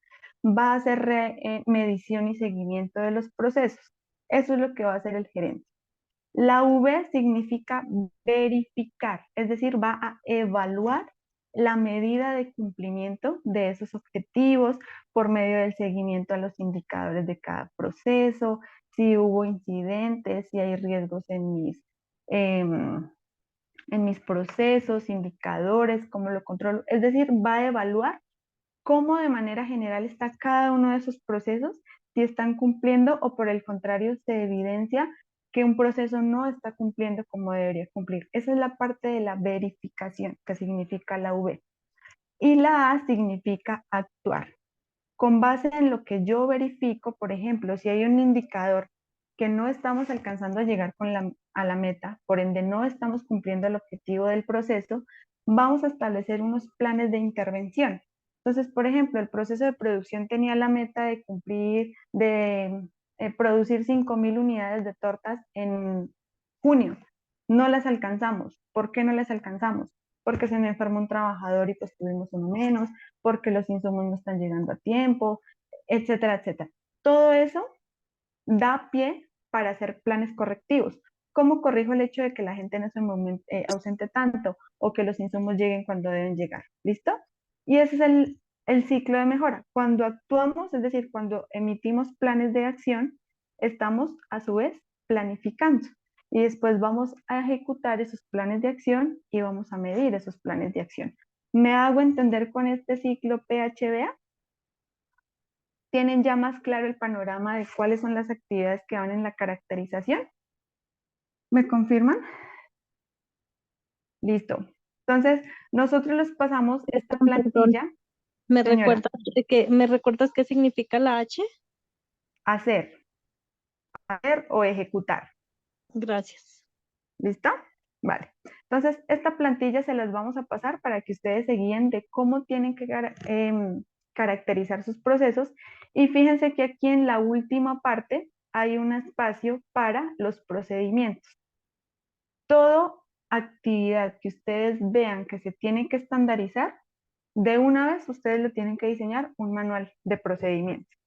va a hacer medición y seguimiento de los procesos. Eso es lo que va a hacer el gerente. La V significa verificar, es decir, va a evaluar la medida de cumplimiento de esos objetivos por medio del seguimiento a los indicadores de cada proceso, si hubo incidentes, si hay riesgos en mis procesos, indicadores, cómo lo controlo. Es decir, va a evaluar cómo de manera general está cada uno de esos procesos, si están cumpliendo o por el contrario se evidencia que un proceso no está cumpliendo como debería cumplir. Esa es la parte de la verificación, que significa la V. Y la A significa actuar. Con base en lo que yo verifico, por ejemplo, si hay un indicador que no estamos alcanzando a llegar a la meta, por ende no estamos cumpliendo el objetivo del proceso, vamos a establecer unos planes de intervención. Entonces, por ejemplo, el proceso de producción tenía la meta de producir 5.000 unidades de tortas en junio. No las alcanzamos. ¿Por qué no las alcanzamos? Porque se me enfermó un trabajador y pues tuvimos uno menos, porque los insumos no están llegando a tiempo, etcétera, etcétera. Todo eso da pie para hacer planes correctivos. ¿Cómo corrijo el hecho de que la gente no se ausente tanto o que los insumos lleguen cuando deben llegar? ¿Listo? Y ese es el ciclo de mejora. Cuando actuamos, es decir, cuando emitimos planes de acción, estamos a su vez planificando. Y después vamos a ejecutar esos planes de acción y vamos a medir esos planes de acción. ¿Me hago entender con este ciclo PHBA? ¿Tienen ya más claro el panorama de cuáles son las actividades que van en la caracterización? ¿Me confirman? Listo. Entonces, nosotros les pasamos esta Perdón, plantilla. ¿me Señora, recuerdas qué significa la H? hacer o ejecutar. Gracias. ¿Listo? Vale. Entonces, esta plantilla se las vamos a pasar para que ustedes se guíen de cómo tienen que caracterizar sus procesos. Y fíjense que aquí en la última parte hay un espacio para los procedimientos. Toda actividad que ustedes vean que se tiene que estandarizar, de una vez ustedes le tienen que diseñar un manual de procedimientos.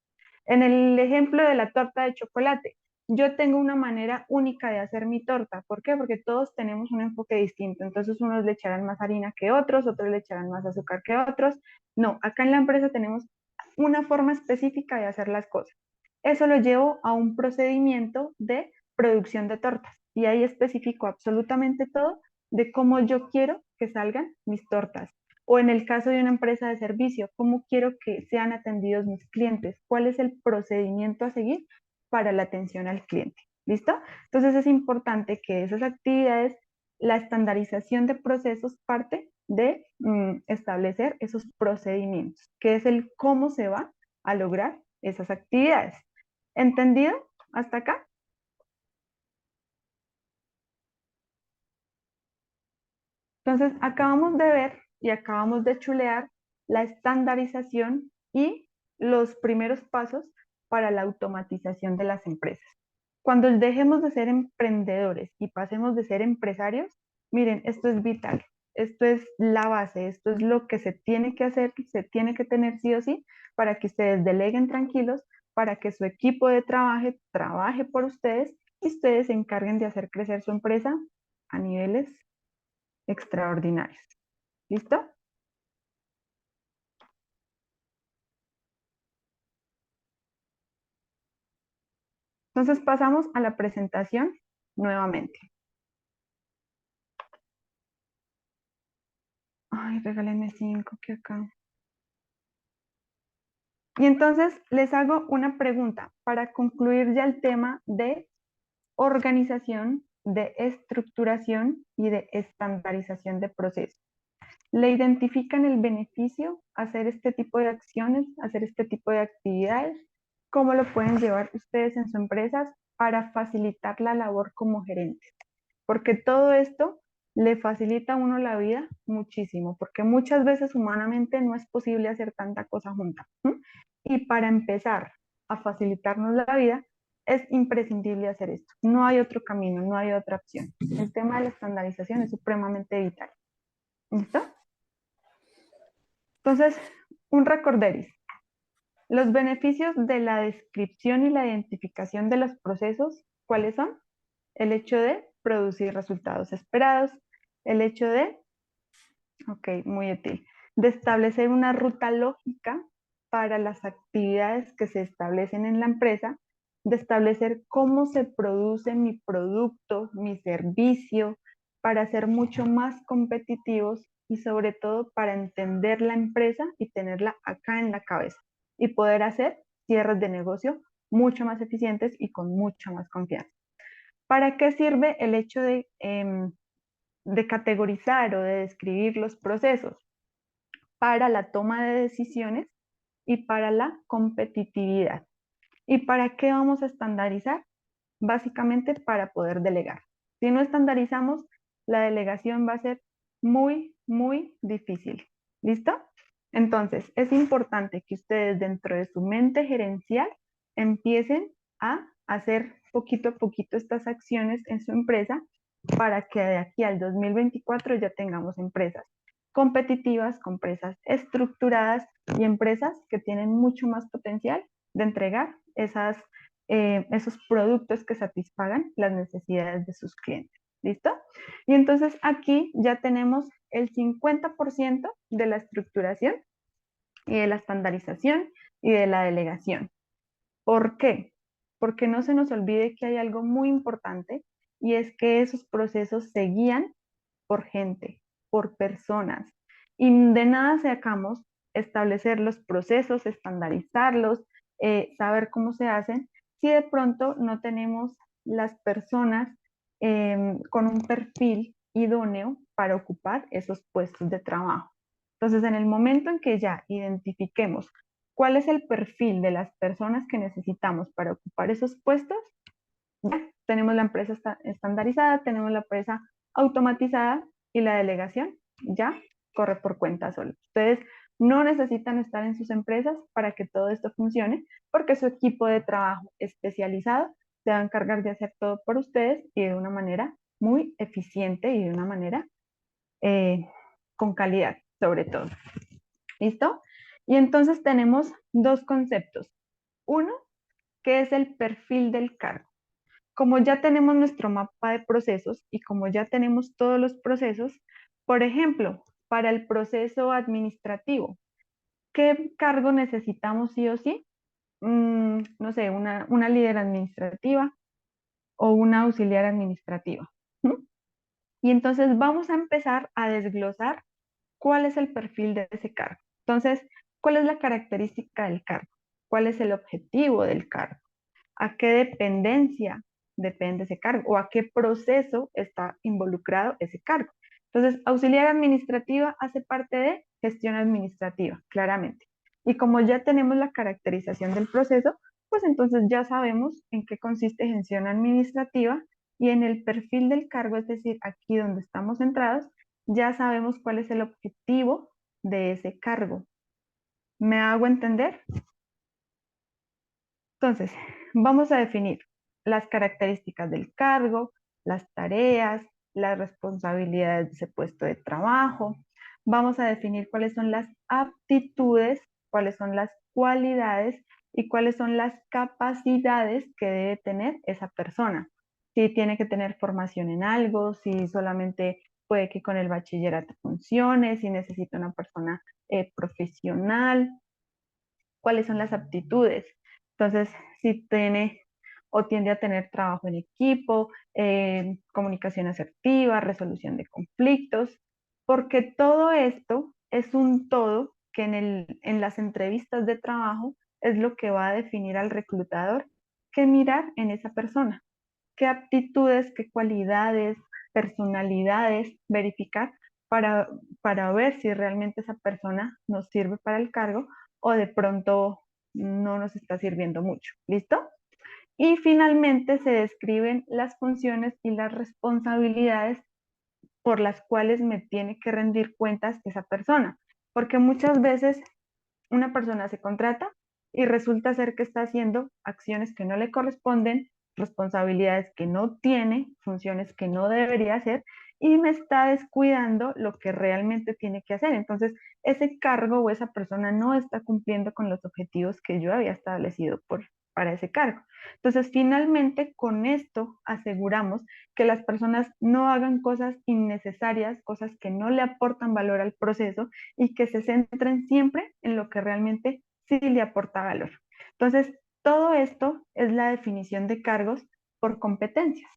En el ejemplo de la torta de chocolate, yo tengo una manera única de hacer mi torta. ¿Por qué? Porque todos tenemos un enfoque distinto. Entonces unos le echarán más harina que otros le echarán más azúcar que otros. No, acá en la empresa tenemos una forma específica de hacer las cosas. Eso lo llevo a un procedimiento de producción de tortas y ahí especifico absolutamente todo de cómo yo quiero que salgan mis tortas. O en el caso de una empresa de servicio, cómo quiero que sean atendidos mis clientes, cuál es el procedimiento a seguir para la atención al cliente. ¿Listo? Entonces es importante que esas actividades, la estandarización de procesos parte de establecer esos procedimientos, que es el cómo se va a lograr esas actividades. ¿Entendido hasta acá? Entonces, acabamos de ver y acabamos de chulear la estandarización y los primeros pasos para la automatización de las empresas. Cuando dejemos de ser emprendedores y pasemos de ser empresarios, miren, esto es vital, esto es la base, esto es lo que se tiene que hacer, se tiene que tener sí o sí para que ustedes deleguen tranquilos, para que su equipo de trabajo trabaje por ustedes y ustedes se encarguen de hacer crecer su empresa a niveles extraordinarios. ¿Listo? Entonces pasamos a la presentación nuevamente. Ay, regálenme 5 que acá. Y entonces les hago una pregunta para concluir ya el tema de organización, de estructuración y de estandarización de procesos. ¿Le identifican el beneficio hacer este tipo de acciones, hacer este tipo de actividades? ¿Cómo lo pueden llevar ustedes en sus empresas para facilitar la labor como gerentes? Porque todo esto le facilita a uno la vida muchísimo, porque muchas veces humanamente no es posible hacer tanta cosa junta. Y para empezar a facilitarnos la vida, es imprescindible hacer esto. No hay otro camino, no hay otra opción. El tema de la estandarización es supremamente vital. ¿Listo? Entonces, un recorderis. Los beneficios de la descripción y la identificación de los procesos, ¿cuáles son? El hecho de producir resultados esperados, el hecho de, ok, muy útil, de establecer una ruta lógica para las actividades que se establecen en la empresa, de establecer cómo se produce mi producto, mi servicio, para ser mucho más competitivos y sobre todo para entender la empresa y tenerla acá en la cabeza y poder hacer cierres de negocio mucho más eficientes y con mucha más confianza. ¿Para qué sirve el hecho de categorizar o de describir los procesos? Para la toma de decisiones y para la competitividad. ¿Y para qué vamos a estandarizar? Básicamente para poder delegar. Si no estandarizamos, la delegación va a ser muy, muy difícil. ¿Listo? Entonces, es importante que ustedes dentro de su mente gerencial empiecen a hacer poquito a poquito estas acciones en su empresa para que de aquí al 2024 ya tengamos empresas competitivas, con empresas estructuradas y empresas que tienen mucho más potencial de entregar esos productos que satisfagan las necesidades de sus clientes. ¿Listo? Y entonces aquí ya tenemos el 50% de la estructuración y de la estandarización y de la delegación. ¿Por qué? Porque no se nos olvide que hay algo muy importante y es que esos procesos se guían por gente, por personas. Y de nada sacamos establecer los procesos, estandarizarlos, saber cómo se hacen, si de pronto no tenemos las personas con un perfil idóneo para ocupar esos puestos de trabajo. Entonces, en el momento en que ya identifiquemos cuál es el perfil de las personas que necesitamos para ocupar esos puestos, ya tenemos la empresa estandarizada, tenemos la empresa automatizada y la delegación ya corre por cuenta sola. Ustedes no necesitan estar en sus empresas para que todo esto funcione, porque su equipo de trabajo especializado se va a encargar de hacer todo por ustedes y de una manera muy eficiente y de una manera con calidad, sobre todo. ¿Listo? Y entonces tenemos dos conceptos. Uno, que es el perfil del cargo. Como ya tenemos nuestro mapa de procesos y como ya tenemos todos los procesos, por ejemplo, para el proceso administrativo, ¿qué cargo necesitamos sí o sí? No sé, una líder administrativa o una auxiliar administrativa. Y entonces vamos a empezar a desglosar cuál es el perfil de ese cargo. Entonces, ¿cuál es la característica del cargo? ¿Cuál es el objetivo del cargo? ¿A qué dependencia depende ese cargo? ¿O a qué proceso está involucrado ese cargo? Entonces, auxiliar administrativa hace parte de gestión administrativa, claramente. Y como ya tenemos la caracterización del proceso, pues entonces ya sabemos en qué consiste gestión administrativa y en el perfil del cargo, es decir, aquí donde estamos centrados, ya sabemos cuál es el objetivo de ese cargo. ¿Me hago entender? Entonces, vamos a definir las características del cargo, las tareas, las responsabilidades de ese puesto de trabajo. Vamos a definir cuáles son las aptitudes, cuáles son las cualidades y cuáles son las capacidades que debe tener esa persona. Si tiene que tener formación en algo, si solamente puede que con el bachillerato funcione, si necesita una persona profesional, cuáles son las aptitudes. Entonces, si tiene o tiende a tener trabajo en equipo, comunicación asertiva, resolución de conflictos, porque todo esto es un todo que en las entrevistas de trabajo es lo que va a definir al reclutador qué mirar en esa persona, qué aptitudes, qué cualidades, personalidades verificar para ver si realmente esa persona nos sirve para el cargo o de pronto no nos está sirviendo mucho. ¿Listo? Y finalmente se describen las funciones y las responsabilidades por las cuales me tiene que rendir cuentas esa persona. Porque muchas veces una persona se contrata y resulta ser que está haciendo acciones que no le corresponden, responsabilidades que no tiene, funciones que no debería hacer y me está descuidando lo que realmente tiene que hacer. Entonces, ese cargo o esa persona no está cumpliendo con los objetivos que yo había establecido para ese cargo. Entonces, finalmente, con esto aseguramos que las personas no hagan cosas innecesarias, cosas que no le aportan valor al proceso y que se centren siempre en lo que realmente sí le aporta valor. Entonces, todo esto es la definición de cargos por competencias.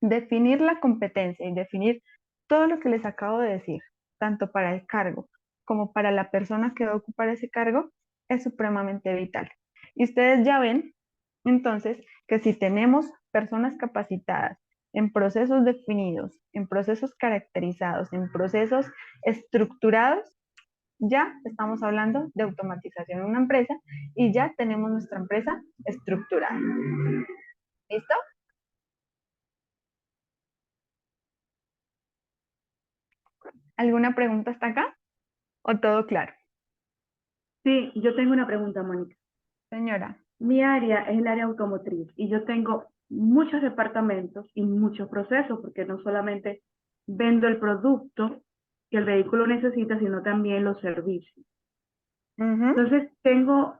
Definir la competencia y definir todo lo que les acabo de decir, tanto para el cargo como para la persona que va a ocupar ese cargo, es supremamente vital. Y ustedes ya ven, entonces, que si tenemos personas capacitadas en procesos definidos, en procesos caracterizados, en procesos estructurados, ya estamos hablando de automatización en una empresa y ya tenemos nuestra empresa estructurada. ¿Listo? ¿Alguna pregunta hasta acá? ¿O todo claro? Sí, yo tengo una pregunta, Mónica. Señora. Mi área es el área automotriz y yo tengo muchos departamentos y muchos procesos, porque no solamente vendo el producto que el vehículo necesita, sino también los servicios. Entonces, tengo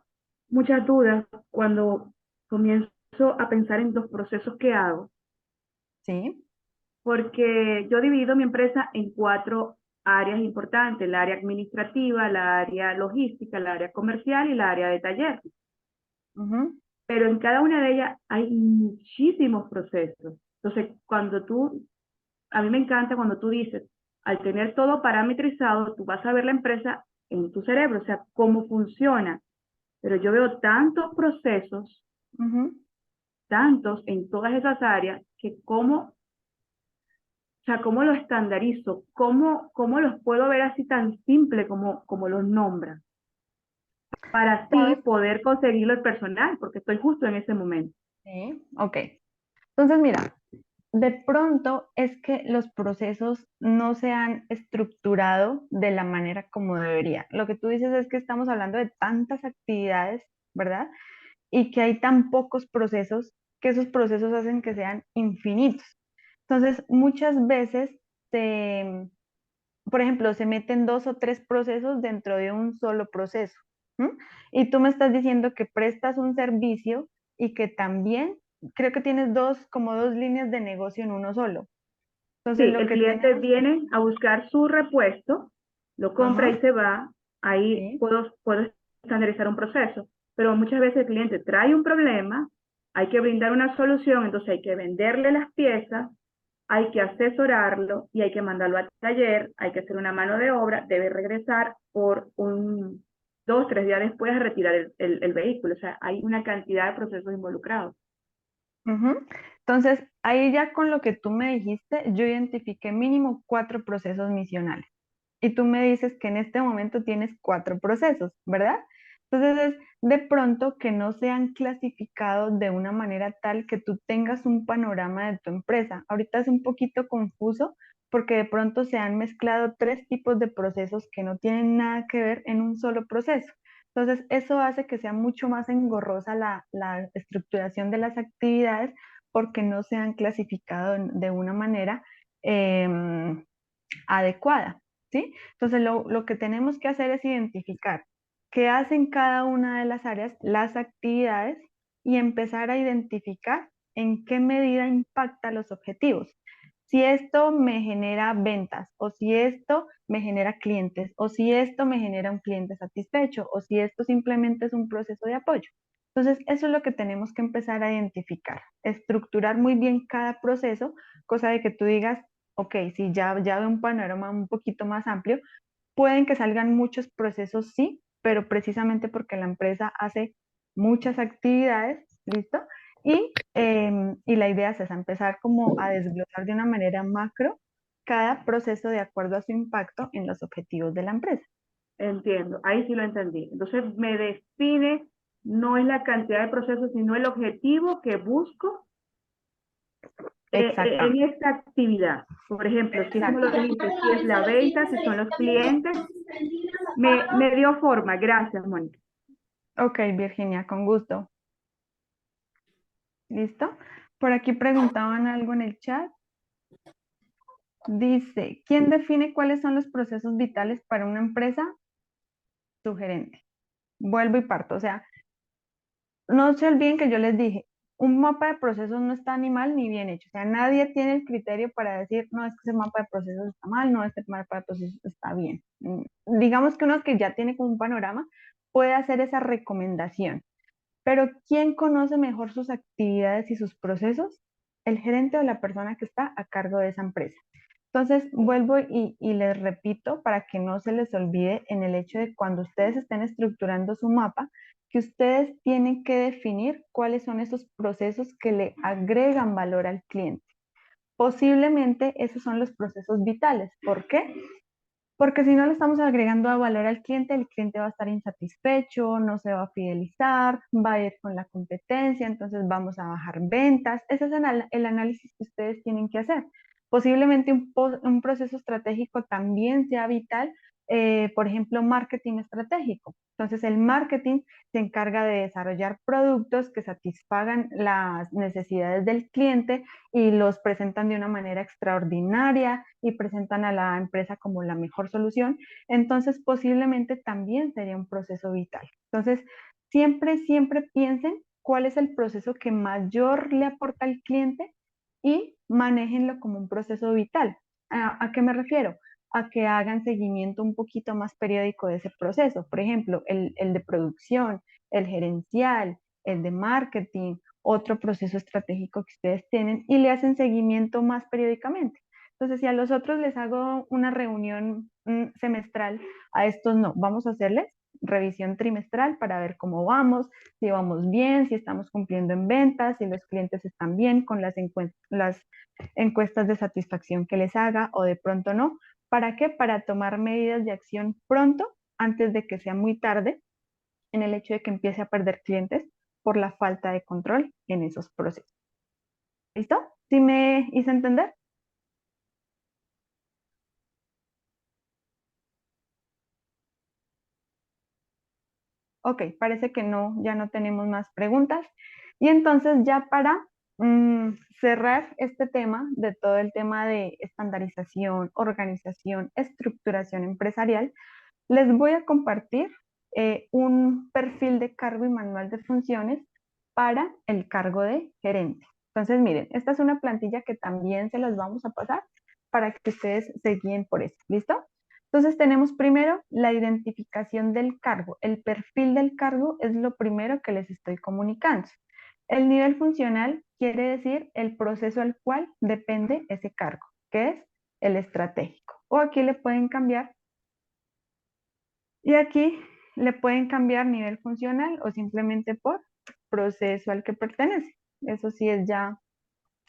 muchas dudas cuando comienzo a pensar en los procesos que hago. Sí. Porque yo divido mi empresa en 4 áreas importantes: el área administrativa, la área logística, la área comercial y la área de taller. Pero en cada una de ellas hay muchísimos procesos. Entonces, a mí me encanta cuando tú dices, al tener todo parametrizado, tú vas a ver la empresa en tu cerebro, o sea, cómo funciona. Pero yo veo tantos procesos, tantos en todas esas áreas, que cómo lo estandarizo, cómo los puedo ver así tan simple como los nombran, para así poder conseguirlo el personal, porque estoy justo en ese momento. Sí, ok. Entonces, mira, de pronto es que los procesos no se han estructurado de la manera como debería. Lo que tú dices es que estamos hablando de tantas actividades, ¿verdad? Y que hay tan pocos procesos que esos procesos hacen que sean infinitos. Entonces, muchas veces por ejemplo, se meten 2 o 3 procesos dentro de un solo proceso. Y tú me estás diciendo que prestas un servicio y que también creo que tienes como dos líneas de negocio en uno solo. Entonces, Sí, lo el que cliente viene a buscar su repuesto, lo compra y se va, ahí puedo estandarizar un proceso, pero muchas veces el cliente trae un problema, hay que brindar una solución, entonces hay que venderle las piezas, hay que asesorarlo y hay que mandarlo al taller, hay que hacer una mano de obra, debe regresar por 2, 3 días después a retirar el vehículo. O sea, hay una cantidad de procesos involucrados. Ujú. Entonces, ahí ya con lo que tú me dijiste, yo identifiqué mínimo 4 procesos misionales. Y tú me dices que en este momento tienes 4 procesos, ¿verdad? Entonces, es de pronto que no sean clasificados de una manera tal que tú tengas un panorama de tu empresa. Ahorita es un poquito confuso porque de pronto se han mezclado 3 tipos de procesos que no tienen nada que ver en un solo proceso. Entonces, eso hace que sea mucho más engorrosa la estructuración de las actividades porque no se han clasificado de una manera adecuada, ¿sí? Entonces, lo que tenemos que hacer es identificar qué hacen cada una de las áreas, las actividades, y empezar a identificar en qué medida impacta los objetivos. Si esto me genera ventas, o si esto me genera clientes, o si esto me genera un cliente satisfecho, o si esto simplemente es un proceso de apoyo. Entonces, eso es lo que tenemos que empezar a identificar, estructurar muy bien cada proceso, cosa de que tú digas, ok, si ya veo un panorama un poquito más amplio, pueden que salgan muchos procesos, sí, pero precisamente porque la empresa hace muchas actividades, ¿listo? Y la idea es esa, empezar como a desglosar de una manera macro cada proceso de acuerdo a su impacto en los objetivos de la empresa. Entiendo, ahí sí lo entendí. Entonces me define, no es la cantidad de procesos, sino el objetivo que busco en Exactamente. esta actividad. Por ejemplo, si como lo Exacto. dijiste, si es la venta, si son los clientes, me dio forma. Gracias, Mónica. Ok, Virginia, con gusto. ¿Listo? Por aquí preguntaban algo en el chat. Dice, ¿quién define cuáles son los procesos vitales para una empresa? Su gerente. Vuelvo y parto. O sea, no se olviden que yo les dije, un mapa de procesos no está ni mal ni bien hecho. O sea, nadie tiene el criterio para decir, no, es que ese mapa de procesos está mal, no, este mapa de procesos está bien. Digamos que uno que ya tiene como un panorama puede hacer esa recomendación. Pero ¿quién conoce mejor sus actividades y sus procesos? El gerente o la persona que está a cargo de esa empresa. Entonces, vuelvo y les repito para que no se les olvide en el hecho de cuando ustedes estén estructurando su mapa, que ustedes tienen que definir cuáles son esos procesos que le agregan valor al cliente. Posiblemente esos son los procesos vitales. ¿Por qué? Porque si no le estamos agregando valor al cliente, el cliente va a estar insatisfecho, no se va a fidelizar, va a ir con la competencia, entonces vamos a bajar ventas. Ese es el análisis que ustedes tienen que hacer. Posiblemente un proceso estratégico también sea vital, por ejemplo, marketing estratégico. Entonces, el marketing se encarga de desarrollar productos que satisfagan las necesidades del cliente y los presentan de una manera extraordinaria y presentan a la empresa como la mejor solución, entonces posiblemente también sería un proceso vital. Entonces, siempre piensen cuál es el proceso que mayor le aporta al cliente y manéjenlo como un proceso vital. ¿A qué me refiero? A que hagan seguimiento un poquito más periódico de ese proceso. Por ejemplo, el de producción, el gerencial, el de marketing, otro proceso estratégico que ustedes tienen y le hacen seguimiento más periódicamente. Entonces, si a los otros les hago una reunión semestral, a estos no, vamos a hacerles revisión trimestral para ver cómo vamos, si vamos bien, si estamos cumpliendo en ventas, si los clientes están bien con las encuestas de satisfacción que les haga o de pronto no. ¿Para qué? Para tomar medidas de acción pronto, antes de que sea muy tarde, en el hecho de que empiece a perder clientes por la falta de control en esos procesos. ¿Listo? ¿Sí me hice entender? Ok, parece que no, ya no tenemos más preguntas. Y entonces ya para cerrar este tema de todo el tema de estandarización, organización, estructuración empresarial, les voy a compartir un perfil de cargo y manual de funciones para el cargo de gerente. Entonces, miren, esta es una plantilla que también se las vamos a pasar para que ustedes se guíen por eso. ¿Listo? Entonces, tenemos primero la identificación del cargo. El perfil del cargo es lo primero que les estoy comunicando. El nivel funcional quiere decir el proceso al cual depende ese cargo, que es el estratégico. O aquí le pueden cambiar, y aquí le pueden cambiar nivel funcional o simplemente por proceso al que pertenece. Eso sí es ya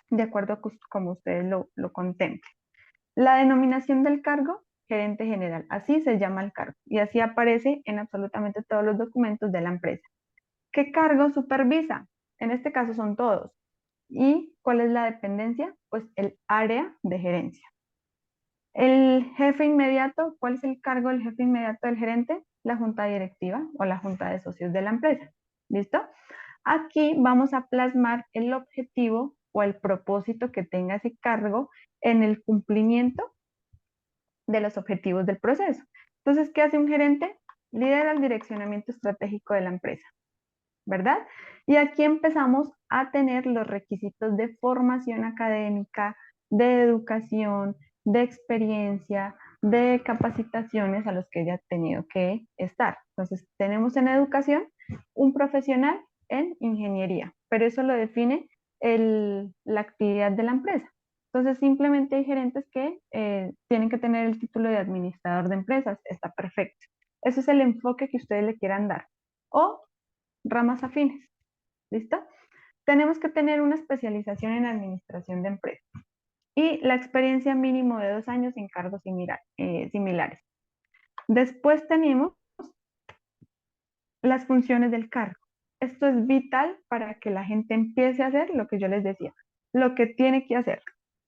de acuerdo a como ustedes lo contemplen. La denominación del cargo, gerente general, así se llama el cargo y así aparece en absolutamente todos los documentos de la empresa. ¿Qué cargo supervisa? En este caso son todos. ¿Y cuál es la dependencia? Pues el área de gerencia. El jefe inmediato, ¿cuál es el cargo del jefe inmediato del gerente? La junta directiva o la junta de socios de la empresa. ¿Listo? Aquí vamos a plasmar el objetivo o el propósito que tenga ese cargo en el cumplimiento de los objetivos del proceso. Entonces, ¿qué hace un gerente? Lidera el direccionamiento estratégico de la empresa, ¿verdad? Y aquí empezamos a tener los requisitos de formación académica, de educación, de experiencia, de capacitaciones a los que ella ha tenido que estar. Entonces, tenemos en educación un profesional en ingeniería, pero eso lo define la actividad de la empresa. Entonces, simplemente hay gerentes que tienen que tener el título de administrador de empresas. Está perfecto. Ese es el enfoque que ustedes le quieran dar. O ramas afines. ¿Listo? Tenemos que tener una especialización en administración de empresas y la experiencia mínimo de 2 años en cargos similares. Después tenemos las funciones del cargo. Esto es vital para que la gente empiece a hacer lo que yo les decía, lo que tiene que hacer.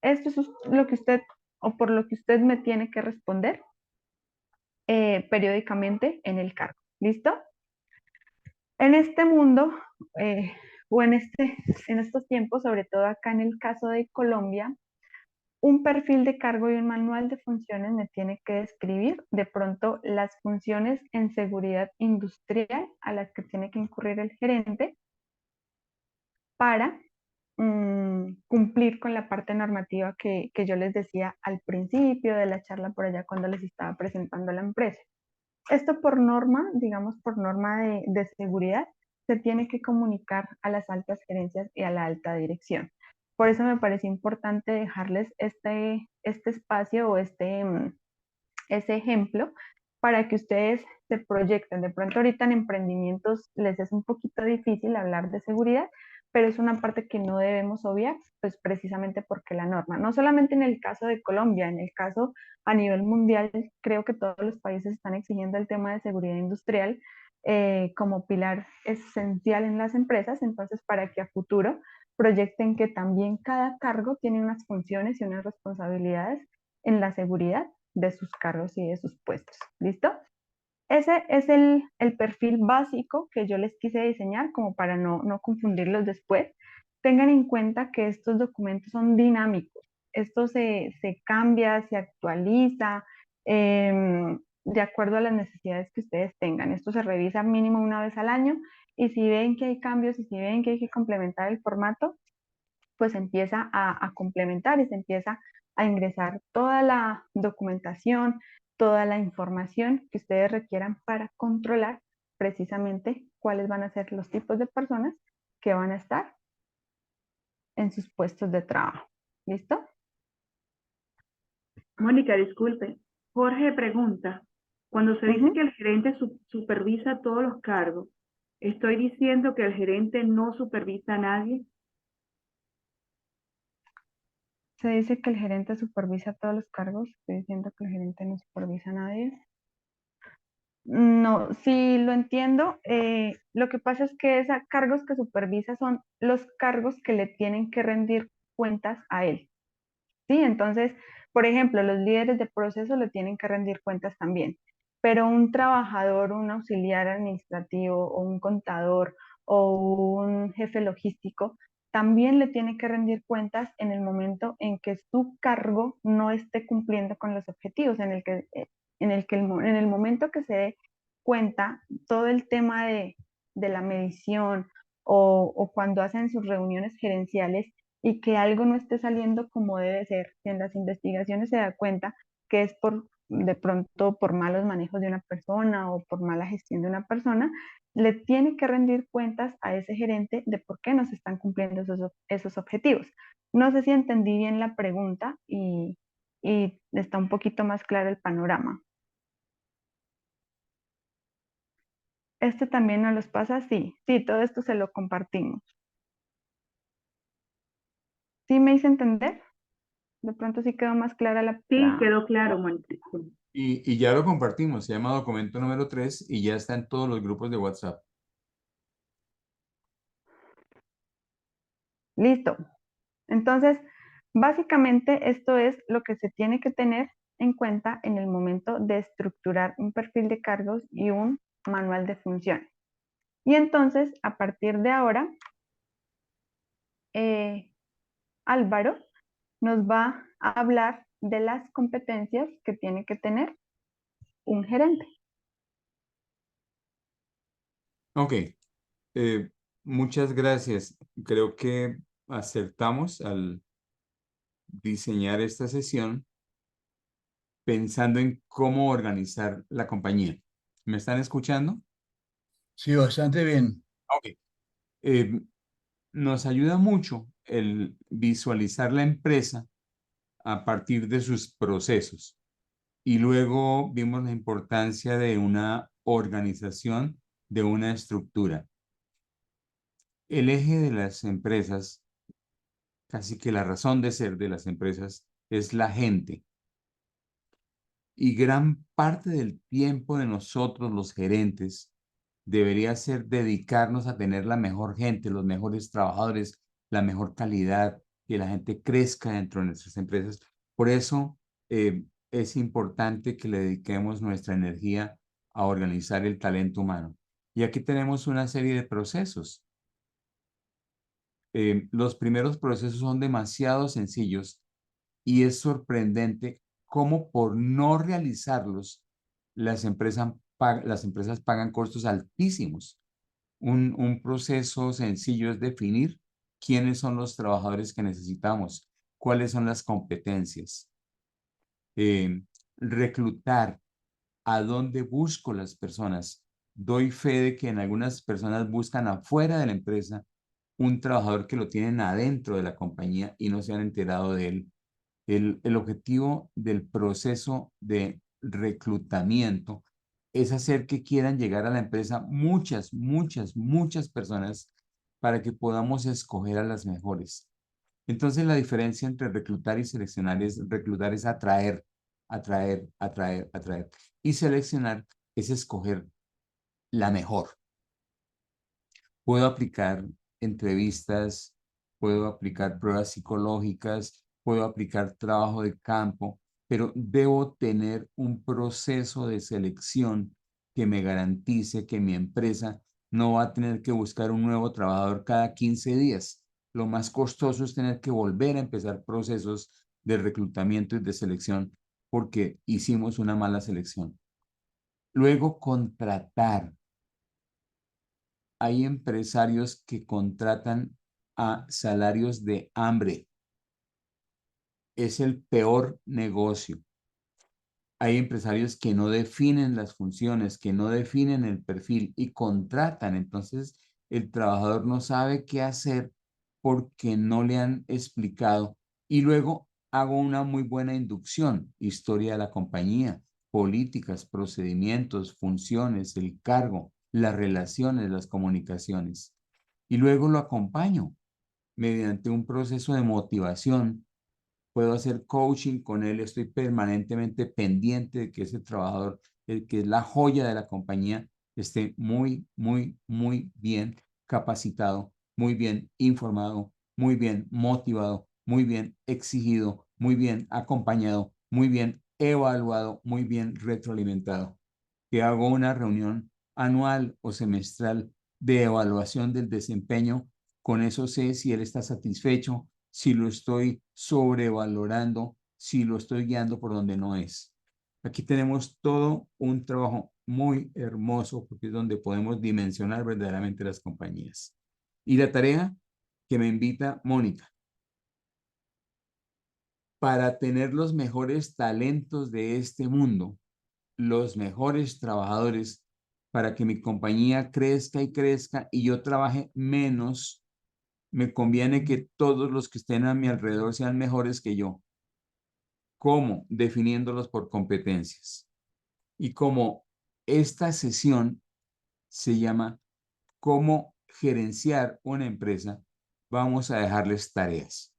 Esto es lo que usted, o por lo que usted me tiene que responder periódicamente en el cargo. ¿Listo? En este mundo, o en estos tiempos, sobre todo acá en el caso de Colombia, un perfil de cargo y un manual de funciones me tiene que describir de pronto las funciones en seguridad industrial a las que tiene que incurrir el gerente para cumplir con la parte normativa que yo les decía al principio de la charla por allá cuando les estaba presentando la empresa. Esto por norma, digamos por norma de seguridad, se tiene que comunicar a las altas gerencias y a la alta dirección. Por eso me parece importante dejarles este espacio o ese ejemplo para que ustedes se proyecten. De pronto ahorita en emprendimientos les es un poquito difícil hablar de seguridad, pero es una parte que no debemos obviar, pues precisamente porque la norma, no solamente en el caso de Colombia, en el caso a nivel mundial, creo que todos los países están exigiendo el tema de seguridad industrial como pilar esencial en las empresas, entonces para que a futuro proyecten que también cada cargo tiene unas funciones y unas responsabilidades en la seguridad de sus cargos y de sus puestos. ¿Listo? Ese es el perfil básico que yo les quise diseñar como para no confundirlos después. Tengan en cuenta que estos documentos son dinámicos. Esto se cambia, se actualiza de acuerdo a las necesidades que ustedes tengan. Esto se revisa mínimo una vez al año y si ven que hay cambios y si ven que hay que complementar el formato, pues empieza a complementar y se empieza a ingresar toda la documentación, toda la información que ustedes requieran para controlar precisamente cuáles van a ser los tipos de personas que van a estar en sus puestos de trabajo. ¿Listo? Mónica, disculpe. Jorge pregunta, cuando se dice que el gerente supervisa todos los cargos, ¿estoy diciendo que el gerente no supervisa a nadie? Se dice que el gerente supervisa todos los cargos. Estoy diciendo que el gerente no supervisa a nadie. No, sí lo entiendo. Lo que pasa es que esos cargos que supervisa son los cargos que le tienen que rendir cuentas a él. ¿Sí? Entonces, por ejemplo, los líderes de proceso le tienen que rendir cuentas también, pero un trabajador, un auxiliar administrativo o un contador o un jefe logístico también le tiene que rendir cuentas en el momento en que su cargo no esté cumpliendo con los objetivos, en el momento que se dé cuenta todo el tema de la medición o cuando hacen sus reuniones gerenciales y que algo no esté saliendo como debe ser, si en las investigaciones se da cuenta que es de pronto por malos manejos de una persona o por mala gestión de una persona, le tiene que rendir cuentas a ese gerente de por qué no se están cumpliendo esos objetivos. No sé si entendí bien la pregunta y está un poquito más claro el panorama. ¿Este también nos los pasa? Sí, todo esto se lo compartimos. ¿Sí me hice entender? De pronto sí quedó más clara Sí, quedó claro, Mónica. Y ya lo compartimos, se llama documento número 3 y ya está en todos los grupos de WhatsApp. Listo. Entonces, básicamente esto es lo que se tiene que tener en cuenta en el momento de estructurar un perfil de cargos y un manual de funciones. Y entonces, a partir de ahora, Álvaro nos va a hablar de las competencias que tiene que tener un gerente. Ok, muchas gracias. Creo que acertamos al diseñar esta sesión pensando en cómo organizar la compañía. ¿Me están escuchando? Sí, bastante bien. Ok. Eh, Nos ayuda mucho el visualizar la empresa a partir de sus procesos. Y luego vimos la importancia de una organización, de una estructura. El eje de las empresas, casi que la razón de ser de las empresas, es la gente. Y gran parte del tiempo de nosotros, los gerentes, debería ser dedicarnos a tener la mejor gente, los mejores trabajadores, la mejor calidad, que la gente crezca dentro de nuestras empresas. Por eso es importante que le dediquemos nuestra energía a organizar el talento humano. Y aquí tenemos una serie de procesos. Los primeros procesos son demasiado sencillos y es sorprendente cómo por no realizarlos las empresas pagan costos altísimos. Un proceso sencillo es definir quiénes son los trabajadores que necesitamos, cuáles son las competencias, eh, reclutar, a dónde busco las personas. Doy fe de que en algunas personas buscan afuera de la empresa un trabajador que lo tienen adentro de la compañía y no se han enterado de él. El objetivo del proceso de reclutamiento es hacer que quieran llegar a la empresa muchas personas para que podamos escoger a las mejores. Entonces, la diferencia entre reclutar y seleccionar es reclutar es atraer, atraer. Y seleccionar es escoger la mejor. Puedo aplicar entrevistas, puedo aplicar pruebas psicológicas, puedo aplicar trabajo de campo, pero debo tener un proceso de selección que me garantice que mi empresa no va a tener que buscar un nuevo trabajador cada 15 días. Lo más costoso es tener que volver a empezar procesos de reclutamiento y de selección porque hicimos una mala selección. Luego, contratar. Hay empresarios que contratan a salarios de hambre. Es el peor negocio. Hay empresarios que no definen las funciones, que no definen el perfil y contratan. Entonces, el trabajador no sabe qué hacer porque no le han explicado. Y luego hago una muy buena inducción, historia de la compañía, políticas, procedimientos, funciones, el cargo, las relaciones, las comunicaciones. Y luego lo acompaño mediante un proceso de motivación. Puedo hacer coaching con él, estoy permanentemente pendiente de que ese trabajador, el que es la joya de la compañía, esté muy bien capacitado, muy bien informado, muy bien motivado, muy bien exigido, muy bien acompañado, muy bien evaluado, muy bien retroalimentado. Que hago una reunión anual o semestral de evaluación del desempeño. Con eso sé si él está satisfecho, si lo estoy sobrevalorando, si lo estoy guiando por donde no es. Aquí tenemos todo un trabajo muy hermoso porque es donde podemos dimensionar verdaderamente las compañías. Y la tarea que me invita Mónica, para tener los mejores talentos de este mundo, los mejores trabajadores, para que mi compañía crezca y crezca y yo trabaje menos, me conviene que todos los que estén a mi alrededor sean mejores que yo. ¿Cómo? Definiéndolos por competencias. Y como esta sesión se llama ¿Cómo gerenciar una empresa?, vamos a dejarles tareas.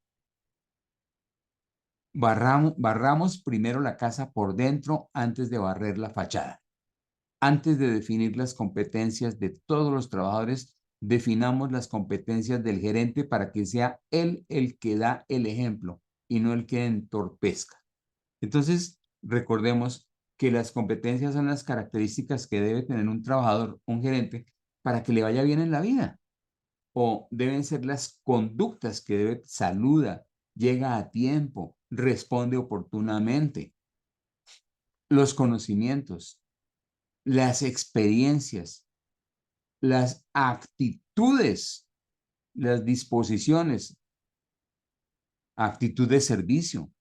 Barramos primero la casa por dentro antes de barrer la fachada. Antes de definir las competencias de todos los trabajadores, definamos las competencias del gerente para que sea él el que da el ejemplo y no el que entorpezca. Entonces, recordemos que las competencias son las características que debe tener un trabajador, un gerente, para que le vaya bien en la vida. O deben ser las conductas que debe, saluda, llega a tiempo, responde oportunamente. Los conocimientos, las experiencias, las actitudes, las disposiciones, actitud de servicio,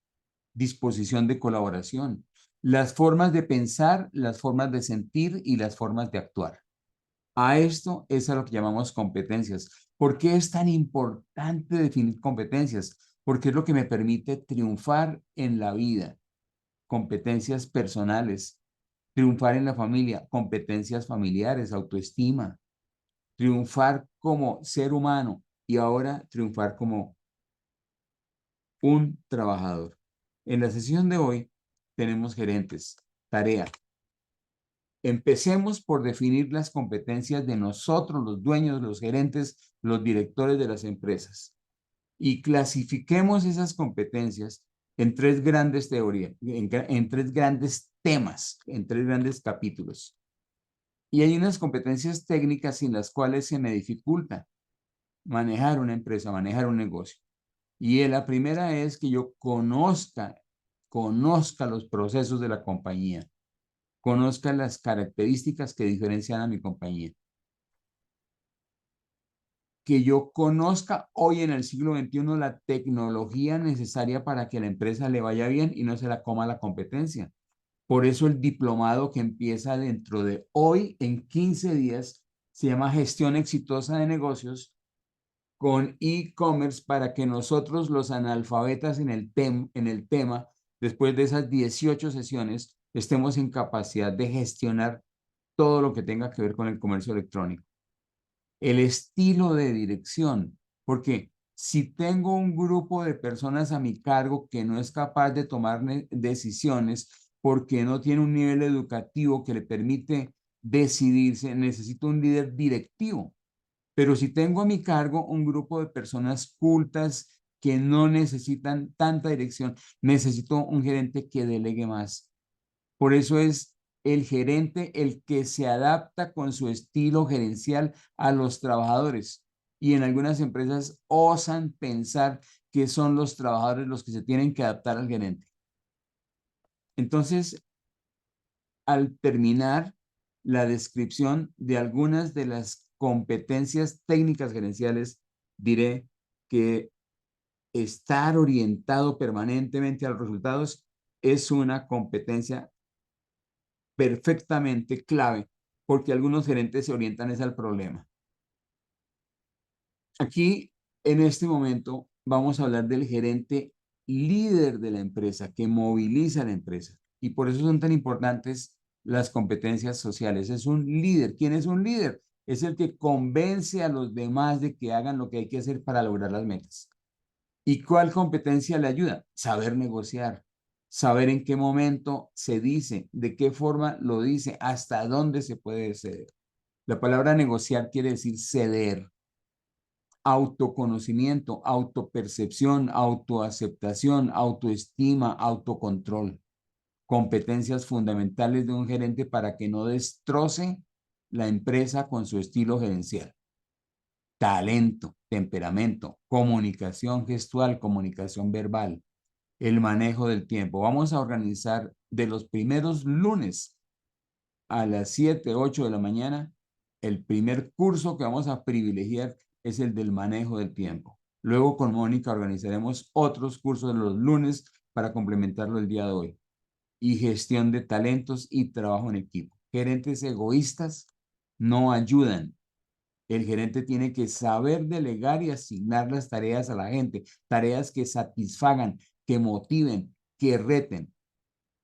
disposición de colaboración, las formas de pensar, las formas de sentir y las formas de actuar. A esto es a lo que llamamos competencias. ¿Por qué es tan importante definir competencias? Porque es lo que me permite triunfar en la vida. Competencias personales, triunfar en la familia, competencias familiares, autoestima, triunfar como ser humano y ahora triunfar como un trabajador. En la sesión de hoy tenemos gerentes, tarea. Empecemos por definir las competencias de nosotros, los dueños, los gerentes, los directores de las empresas. Y clasifiquemos esas competencias en tres grandes teorías, en tres grandes temas, en tres grandes capítulos. Y hay unas competencias técnicas sin las cuales se me dificulta manejar una empresa, manejar un negocio. Y la primera es que yo conozca los procesos de la compañía, conozca las características que diferencian a mi compañía. Que yo conozca hoy en el siglo XXI la tecnología necesaria para que la empresa le vaya bien y no se la coma la competencia. Por eso el diplomado que empieza dentro de hoy, en 15 días, se llama Gestión Exitosa de Negocios con e-commerce, para que nosotros los analfabetas en el tema, después de esas 18 sesiones, estemos en capacidad de gestionar todo lo que tenga que ver con el comercio electrónico. El estilo de dirección, porque si tengo un grupo de personas a mi cargo que no es capaz de tomar decisiones porque no tiene un nivel educativo que le permite decidirse, necesito un líder directivo. Pero si tengo a mi cargo un grupo de personas cultas que no necesitan tanta dirección, necesito un gerente que delegue más. Por eso es el gerente el que se adapta con su estilo gerencial a los trabajadores. Y en algunas empresas osan pensar que son los trabajadores los que se tienen que adaptar al gerente. Entonces, al terminar la descripción de algunas de las competencias técnicas gerenciales, diré que estar orientado permanentemente a los resultados es una competencia perfectamente clave, porque algunos gerentes se orientan es al problema. Aquí, en este momento, vamos a hablar del gerente líder de la empresa, que moviliza la empresa. Y por eso son tan importantes las competencias sociales. Es un líder. ¿Quién es un líder? Es el que convence a los demás de que hagan lo que hay que hacer para lograr las metas. ¿Y cuál competencia le ayuda? Saber negociar, saber en qué momento se dice, de qué forma lo dice, hasta dónde se puede ceder. La palabra negociar quiere decir ceder. Autoconocimiento, autopercepción, autoaceptación, autoestima, autocontrol. Competencias fundamentales de un gerente para que no destroce la empresa con su estilo gerencial. Talento, temperamento, comunicación gestual, comunicación verbal, el manejo del tiempo. Vamos a organizar de los primeros lunes a las 7, 8 de la mañana. El primer curso que vamos a privilegiar es el del manejo del tiempo. Luego con Mónica organizaremos otros cursos los lunes para complementarlo el día de hoy. Y gestión de talentos y trabajo en equipo. Gerentes egoístas no ayudan. El gerente tiene que saber delegar y asignar las tareas a la gente, tareas que satisfagan, que motiven, que reten.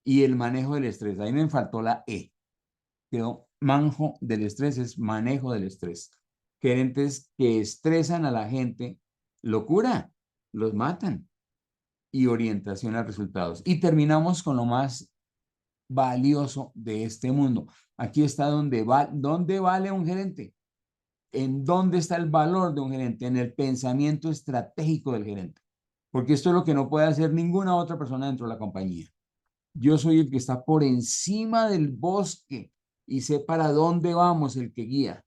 Y el manejo del estrés. Ahí me faltó la E. Pero manejo del estrés es manejo del estrés. Gerentes que estresan a la gente, locura, los matan. Y orientación a resultados. Y terminamos con lo más valioso de este mundo. Aquí está donde vale un gerente. ¿En dónde está el valor de un gerente? En el pensamiento estratégico del gerente. Porque esto es lo que no puede hacer ninguna otra persona dentro de la compañía. Yo soy el que está por encima del bosque y sé para dónde vamos, el que guía.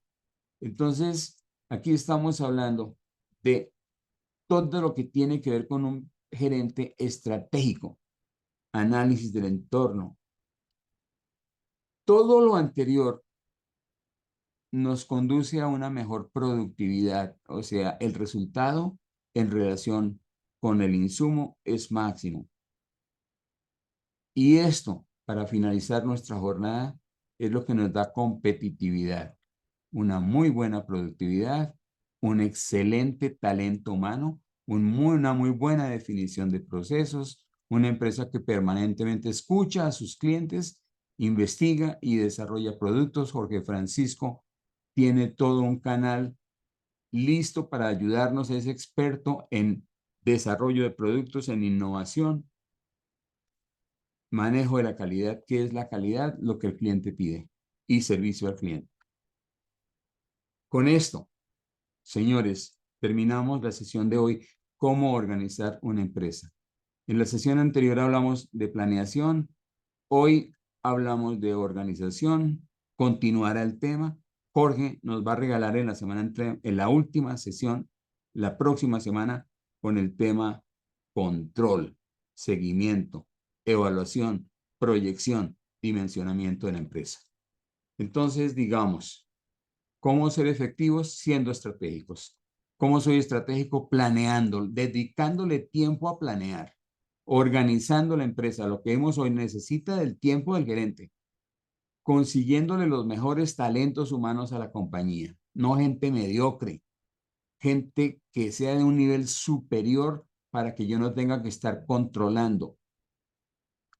Entonces, aquí estamos hablando de todo lo que tiene que ver con un gerente estratégico, análisis del entorno. Todo lo anterior nos conduce a una mejor productividad, o sea, el resultado en relación con el insumo es máximo. Y esto, para finalizar nuestra jornada, es lo que nos da competitividad, una muy buena productividad, un excelente talento humano, una muy buena definición de procesos, una empresa que permanentemente escucha a sus clientes, investiga y desarrolla productos. Jorge Francisco tiene todo un canal listo para ayudarnos, es experto en desarrollo de productos, en innovación, manejo de la calidad. ¿Qué es la calidad? Lo que el cliente pide, y servicio al cliente. Con esto, señores, terminamos la sesión de hoy, cómo organizar una empresa. En la sesión anterior hablamos de planeación, hoy hablamos de organización, continuará el tema. Jorge nos va a regalar en la última sesión, la próxima semana, con el tema control, seguimiento, evaluación, proyección, dimensionamiento de la empresa. Entonces, digamos, ¿cómo ser efectivos siendo estratégicos? ¿Cómo soy estratégico? Planeando, dedicándole tiempo a planear, organizando la empresa. Lo que vemos hoy necesita del tiempo del gerente, consiguiéndole los mejores talentos humanos a la compañía, no gente mediocre, gente que sea de un nivel superior para que yo no tenga que estar controlando,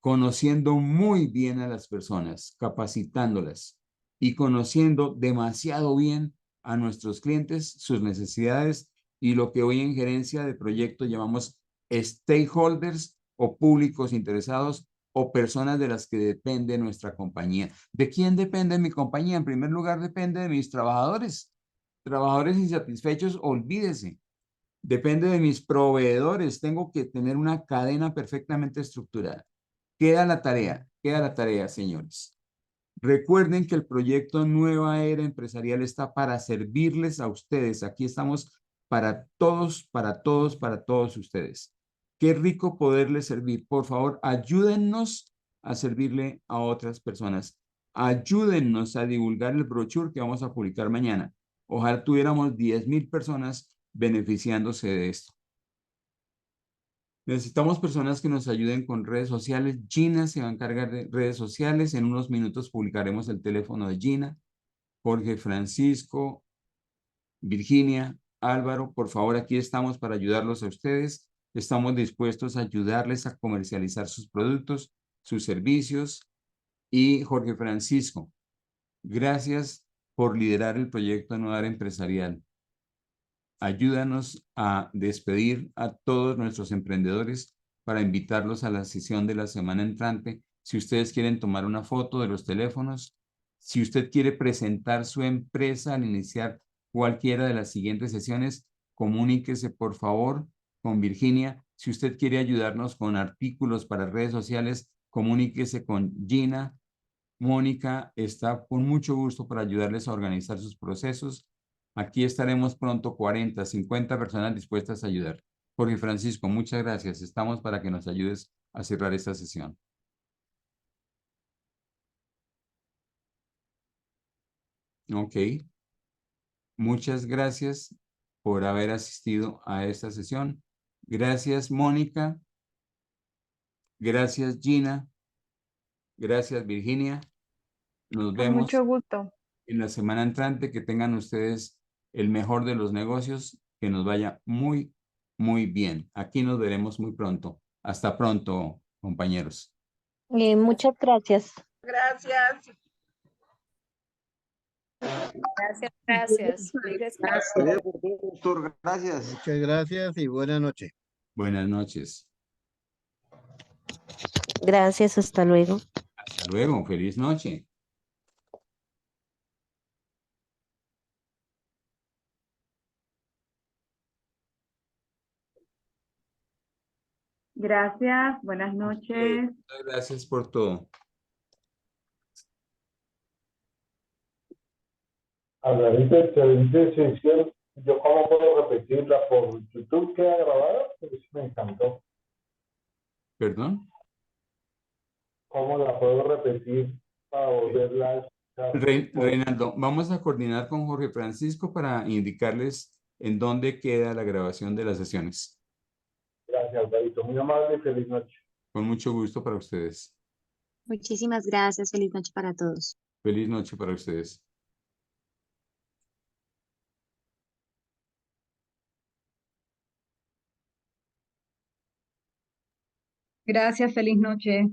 conociendo muy bien a las personas, capacitándolas y conociendo demasiado bien a nuestros clientes, sus necesidades y lo que hoy en gerencia de proyectos llamamos stakeholders o públicos interesados o personas de las que depende nuestra compañía. ¿De quién depende mi compañía? En primer lugar, depende de mis trabajadores. Trabajadores insatisfechos, olvídese. Depende de mis proveedores. Tengo que tener una cadena perfectamente estructurada. Queda la tarea, señores. Recuerden que el proyecto Nueva Era Empresarial está para servirles a ustedes. Aquí estamos para todos, para todos, para todos ustedes. Qué rico poderles servir. Por favor, ayúdennos a servirle a otras personas. Ayúdennos a divulgar el brochure que vamos a publicar mañana. Ojalá tuviéramos 10,000 personas beneficiándose de esto. Necesitamos personas que nos ayuden con redes sociales. Gina se va a encargar de redes sociales. En unos minutos publicaremos el teléfono de Gina. Jorge Francisco, Virginia, Álvaro, por favor, aquí estamos para ayudarlos a ustedes. Estamos dispuestos a ayudarles a comercializar sus productos, sus servicios. Y Jorge Francisco, gracias por liderar el proyecto Nueva Era Empresarial. Ayúdanos a despedir a todos nuestros emprendedores para invitarlos a la sesión de la semana entrante. Si ustedes quieren tomar una foto de los teléfonos, si usted quiere presentar su empresa al iniciar cualquiera de las siguientes sesiones, comuníquese por favor con Virginia. Si usted quiere ayudarnos con artículos para redes sociales, comuníquese con Gina. Mónica está con mucho gusto para ayudarles a organizar sus procesos. Aquí estaremos pronto 40, 50 personas dispuestas a ayudar. Jorge Francisco, muchas gracias. Estamos para que nos ayudes a cerrar esta sesión. Ok. Muchas gracias por haber asistido a esta sesión. Gracias, Mónica. Gracias, Gina. Gracias, Virginia. Nos Con vemos. mucho gusto. en la semana entrante, que tengan ustedes el mejor de los negocios, que nos vaya muy, muy bien. Aquí nos veremos muy pronto. Hasta pronto, compañeros. Muchas gracias. Gracias. Gracias, gracias. Feliz descanso. Sería por todo, doctor. Gracias. Muchas gracias y buenas noches. Buenas noches. Gracias, hasta luego. Hasta luego. Feliz noche. Gracias, buenas noches. Muchas gracias por todo. Alvarito, excelente sesión. ¿Yo cómo puedo repetirla? ¿Por YouTube queda grabada? Porque sí me encantó. ¿Perdón? ¿Cómo la puedo repetir para volverla a escuchar? Reinaldo, vamos a coordinar con Jorge Francisco para indicarles en dónde queda la grabación de las sesiones. Gracias, Alvarito. Muy amable y feliz noche. Con mucho gusto para ustedes. Muchísimas gracias. Feliz noche para todos. Feliz noche para ustedes. Gracias, feliz noche.